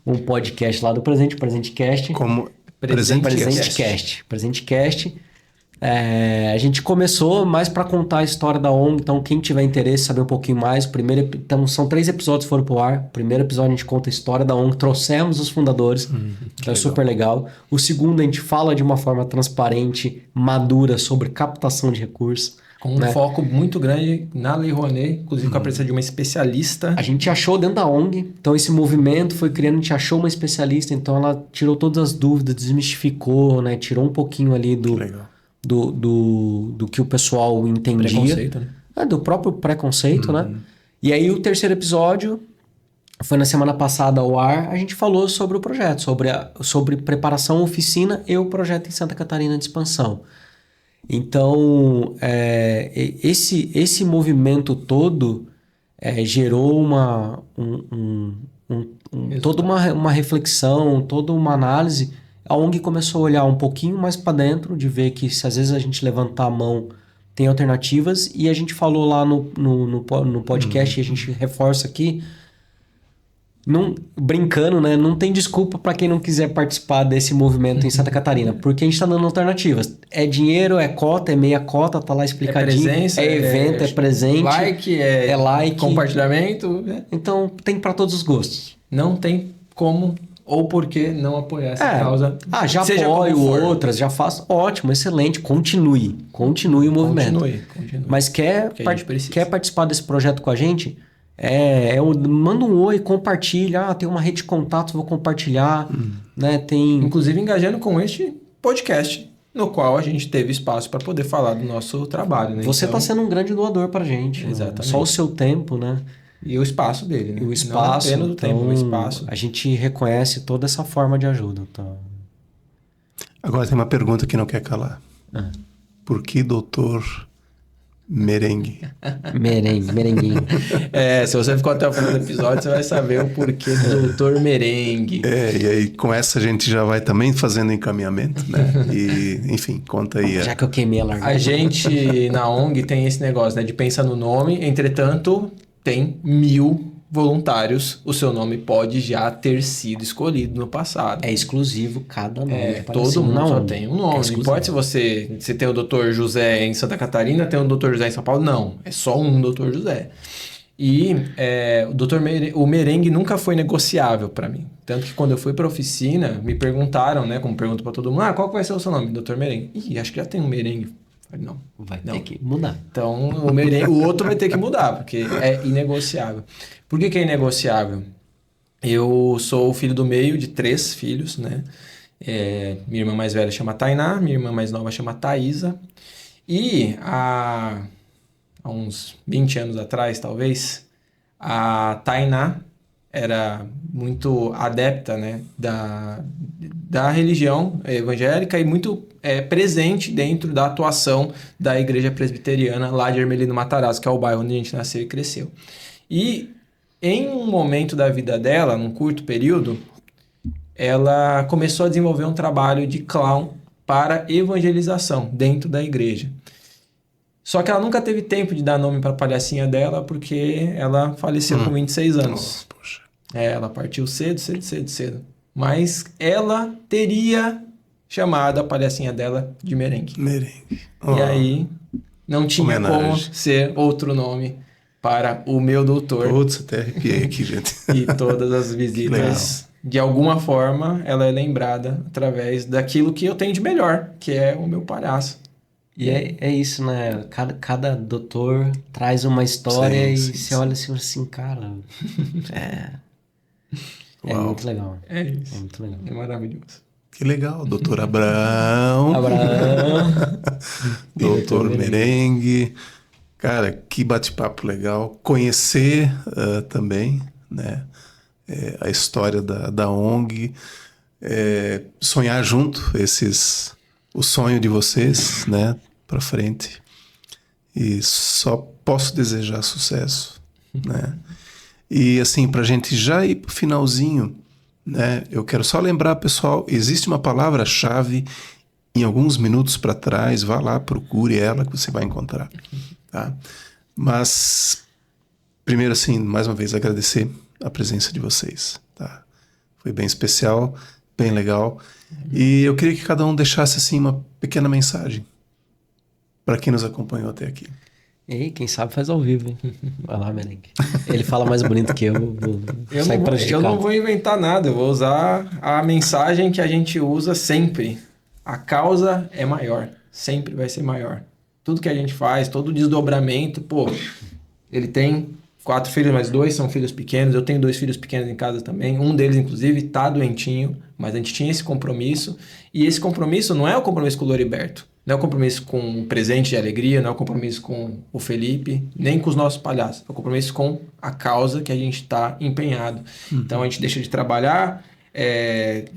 um podcast lá do Presentecast. Como Presentecast. A gente começou mais para contar a história da ONG, então quem tiver interesse, saber um pouquinho mais, então são 3 episódios que foram pro ar. O primeiro episódio a gente conta a história da ONG, trouxemos os fundadores, que é super legal. O segundo a gente fala de uma forma transparente, madura, sobre captação de recursos. Com um foco muito grande na Lei Rouanet, inclusive com a presença de uma especialista. A gente achou dentro da ONG, então esse movimento foi criando, a gente achou uma especialista, então ela tirou todas as dúvidas, desmistificou, né? Tirou um pouquinho ali do que o pessoal entendia. Preconceito, né? Do próprio preconceito, né? E aí o terceiro episódio foi na semana passada ao ar, a gente falou sobre o projeto, sobre preparação, oficina e o projeto em Santa Catarina de expansão. Então, esse movimento todo gerou toda uma reflexão, toda uma análise. A ONG começou a olhar um pouquinho mais para dentro, de ver que se às vezes a gente levantar a mão, tem alternativas. E a gente falou lá no podcast, e a gente reforça aqui, Não, brincando, né? Não tem desculpa para quem não quiser participar desse movimento em Santa Catarina, porque a gente tá dando alternativas. É dinheiro, é cota, é meia cota, tá lá explicadinho. É presença, é evento, é presente. Like, é like. Compartilhamento. Né? Então tem para todos os gostos. Não tem como ou por que não apoiar essa causa. Já apoio outras, já faço. Ótimo, excelente. Continue o movimento. Continue. Mas quer participar desse projeto com a gente? Manda um oi, compartilha. Tem uma rede de contatos, vou compartilhar. Né? Inclusive engajando com este podcast, no qual a gente teve espaço para poder falar do nosso trabalho. Né? Você está sendo um grande doador para a gente. Exatamente. Só o seu tempo, né? E o espaço dele, né? E o espaço. Não apenas o tempo, o espaço. A gente reconhece toda essa forma de ajuda. Tá? Agora tem uma pergunta que não quer calar. Por que doutor Merengue? Merenguinho. Se você ficou até o final do episódio, você vai saber o porquê do doutor Merengue. E aí com essa a gente já vai também fazendo encaminhamento, né? E, enfim, conta aí. Já que eu queimei a largada. A gente, na ONG, tem esse negócio, né? De pensar no nome, entretanto, tem 1000 voluntários. O seu nome pode já ter sido escolhido no passado. É exclusivo cada nome. Todo mundo só tem um nome. Não importa se você tem o Dr. José em Santa Catarina, tem o Dr. José em São Paulo. Não, é só um Dr. José. E o merengue nunca foi negociável para mim. Tanto que quando eu fui para a oficina, me perguntaram, né? Como pergunta para todo mundo, qual que vai ser o seu nome? Dr. Merengue. Acho que já tem um merengue. Não. Vai ter que mudar. Então, o outro vai ter que mudar, porque é inegociável. Por que é inegociável? Eu sou o filho do meio de 3 filhos, né? Minha irmã mais velha chama Tainá, minha irmã mais nova chama Thaisa. E há uns 20 anos atrás, talvez, a Tainá era muito adepta, né, da religião evangélica e muito presente dentro da atuação da igreja presbiteriana lá de Ermelino Matarazzo, que é o bairro onde a gente nasceu e cresceu. E em um momento da vida dela, num curto período, ela começou a desenvolver um trabalho de clown para evangelização dentro da igreja. Só que ela nunca teve tempo de dar nome para a palhacinha dela, porque ela faleceu com 26 anos. Poxa. Ela partiu cedo. Mas ela teria chamado a palhacinha dela de Merengue. E aí não tinha como ser outro nome para o meu doutor. Putz, até arrepiei aqui, gente. E todas as visitas, de alguma forma, ela é lembrada através daquilo que eu tenho de melhor, que é o meu palhaço. E é isso, né? Cada doutor traz uma história sim, você olha assim, cara... É muito legal. É isso. É muito legal. É maravilhoso. Que legal, doutor Abraão. Doutor Merengue. Cara, que bate-papo legal. Conhecer também, né? A história da ONG. Sonhar junto o sonho de vocês, né? Para frente. E só posso desejar sucesso, né? E assim, para a gente já ir pro finalzinho, né? Eu quero só lembrar, pessoal, existe uma palavra-chave em alguns minutos para trás, vá lá, procure ela que você vai encontrar, tá? Mas, primeiro assim, mais uma vez, agradecer a presença de vocês, tá? Foi bem especial, bem legal. E eu queria que cada um deixasse, assim, uma pequena mensagem para quem nos acompanhou até aqui. E quem sabe faz ao vivo, hein? Vai lá, Merengue. Ele fala mais bonito que eu. Eu não vou inventar nada, eu vou usar a mensagem que a gente usa sempre. A causa é maior, sempre vai ser maior. Tudo que a gente faz, todo o desdobramento, ele tem 4 filhos, mas 2 são filhos pequenos, eu tenho 2 filhos pequenos em casa também, um deles, inclusive, tá doentinho, mas a gente tinha esse compromisso, e esse compromisso não é o compromisso com o Loriberto, não é o compromisso com o presente de alegria, não é o compromisso com o Felipe, nem com os nossos palhaços. É o compromisso com a causa que a gente está empenhado. Então, a gente deixa de trabalhar,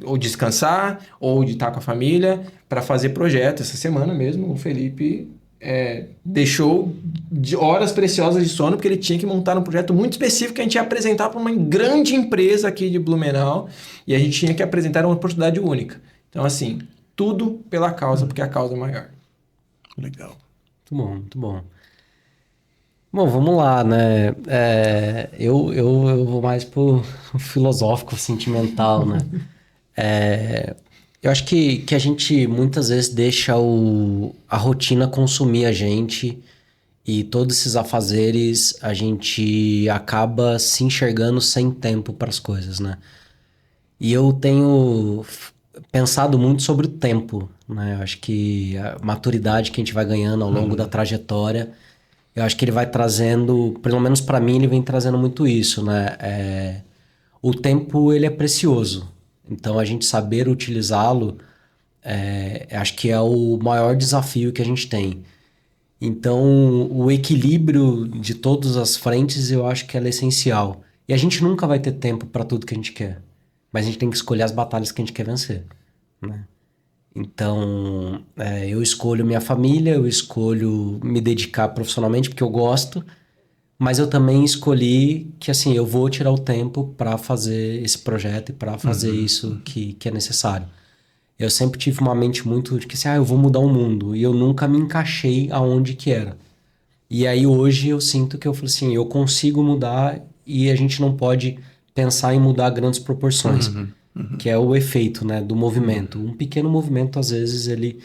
ou descansar, ou de estar com a família, para fazer projeto. Essa semana mesmo, o Felipe deixou de horas preciosas de sono, porque ele tinha que montar um projeto muito específico que a gente ia apresentar para uma grande empresa aqui de Blumenau, e a gente tinha que apresentar uma oportunidade única. Então, assim... Tudo pela causa, porque a causa é maior. Legal. Muito bom, muito bom. Bom, vamos lá, né? Eu vou mais pro filosófico, sentimental, né? Eu acho que a gente muitas vezes deixa a rotina consumir a gente e todos esses afazeres a gente acaba se enxergando sem tempo para as coisas, né? E eu tenho pensado muito sobre o tempo, né? Eu acho que a maturidade que a gente vai ganhando ao longo da trajetória, eu acho que ele vai trazendo, pelo menos para mim, ele vem trazendo muito isso, né? O tempo, ele é precioso. Então, a gente saber utilizá-lo, acho que é o maior desafio que a gente tem. Então, o equilíbrio de todas as frentes, eu acho que ela é essencial. E a gente nunca vai ter tempo para tudo que a gente quer. Mas a gente tem que escolher as batalhas que a gente quer vencer, né? Então, eu escolho minha família, eu escolho me dedicar profissionalmente porque eu gosto, mas eu também escolhi que, assim, eu vou tirar o tempo para fazer esse projeto e para fazer isso que é necessário. Eu sempre tive uma mente muito de que, assim, eu vou mudar o mundo, e eu nunca me encaixei aonde que era. E aí hoje eu sinto que eu falo assim, eu consigo mudar e a gente não pode pensar em mudar grandes proporções, que é o efeito, né, do movimento. Um pequeno movimento, às vezes, ele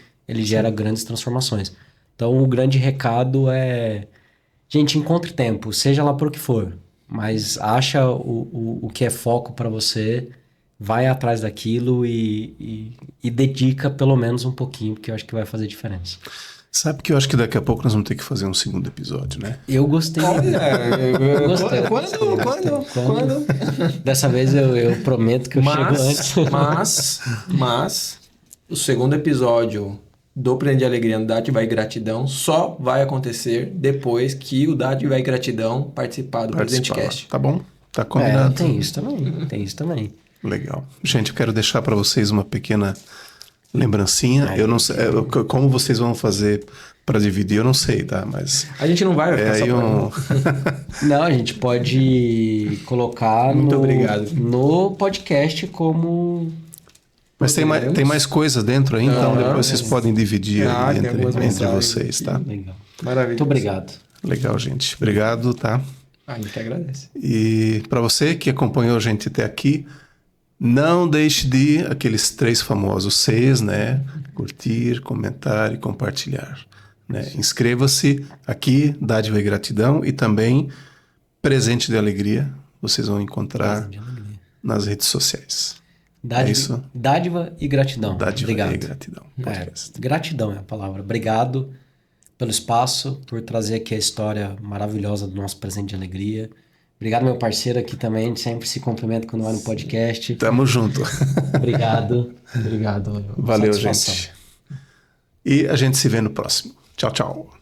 gera grandes transformações. Então, o grande recado é, gente, encontre tempo, seja lá por o que for, mas acha o que é foco para você, vai atrás daquilo e dedica pelo menos um pouquinho, porque eu acho que vai fazer diferença. Sabe que eu acho que daqui a pouco nós vamos ter que fazer um segundo episódio, né? Eu gostei. Olha, Gostei. Quando? Dessa vez eu prometo que eu chego antes. Mas o segundo episódio do Presente de Alegria no Dádiva e Gratidão só vai acontecer depois que o Dádiva e Gratidão participar do Presente Cast. Tá bom? Tá combinado. Tem isso também. Legal. Gente, eu quero deixar para vocês uma pequena lembrancinha. Eu não sei como vocês vão fazer para dividir, eu não sei, tá? Mas a gente não vai ficar aí Não, a gente pode colocar Muito obrigado. no podcast como... Mas tem mais coisa dentro aí, então depois vocês podem dividir aí entre vocês, tá? Legal. Maravilha. Muito obrigado. Legal, gente. Obrigado, tá? A gente que agradece. E para você que acompanhou a gente até aqui, não deixe de aqueles 3 famosos Cs, né? Curtir, comentar e compartilhar, né? Inscreva-se aqui, Dádiva e Gratidão, e também Presente de Alegria. Vocês vão encontrar nas redes sociais. Dádiva e gratidão. Dádiva Obrigado. e Gratidão. Gratidão é a palavra. Obrigado pelo espaço, por trazer aqui a história maravilhosa do nosso Presente de Alegria. Obrigado, meu parceiro aqui também. A gente sempre se cumprimenta quando vai no podcast. Tamo junto. Obrigado. Obrigado. Valeu, Satisfação. gente. E a gente se vê no próximo. Tchau, tchau.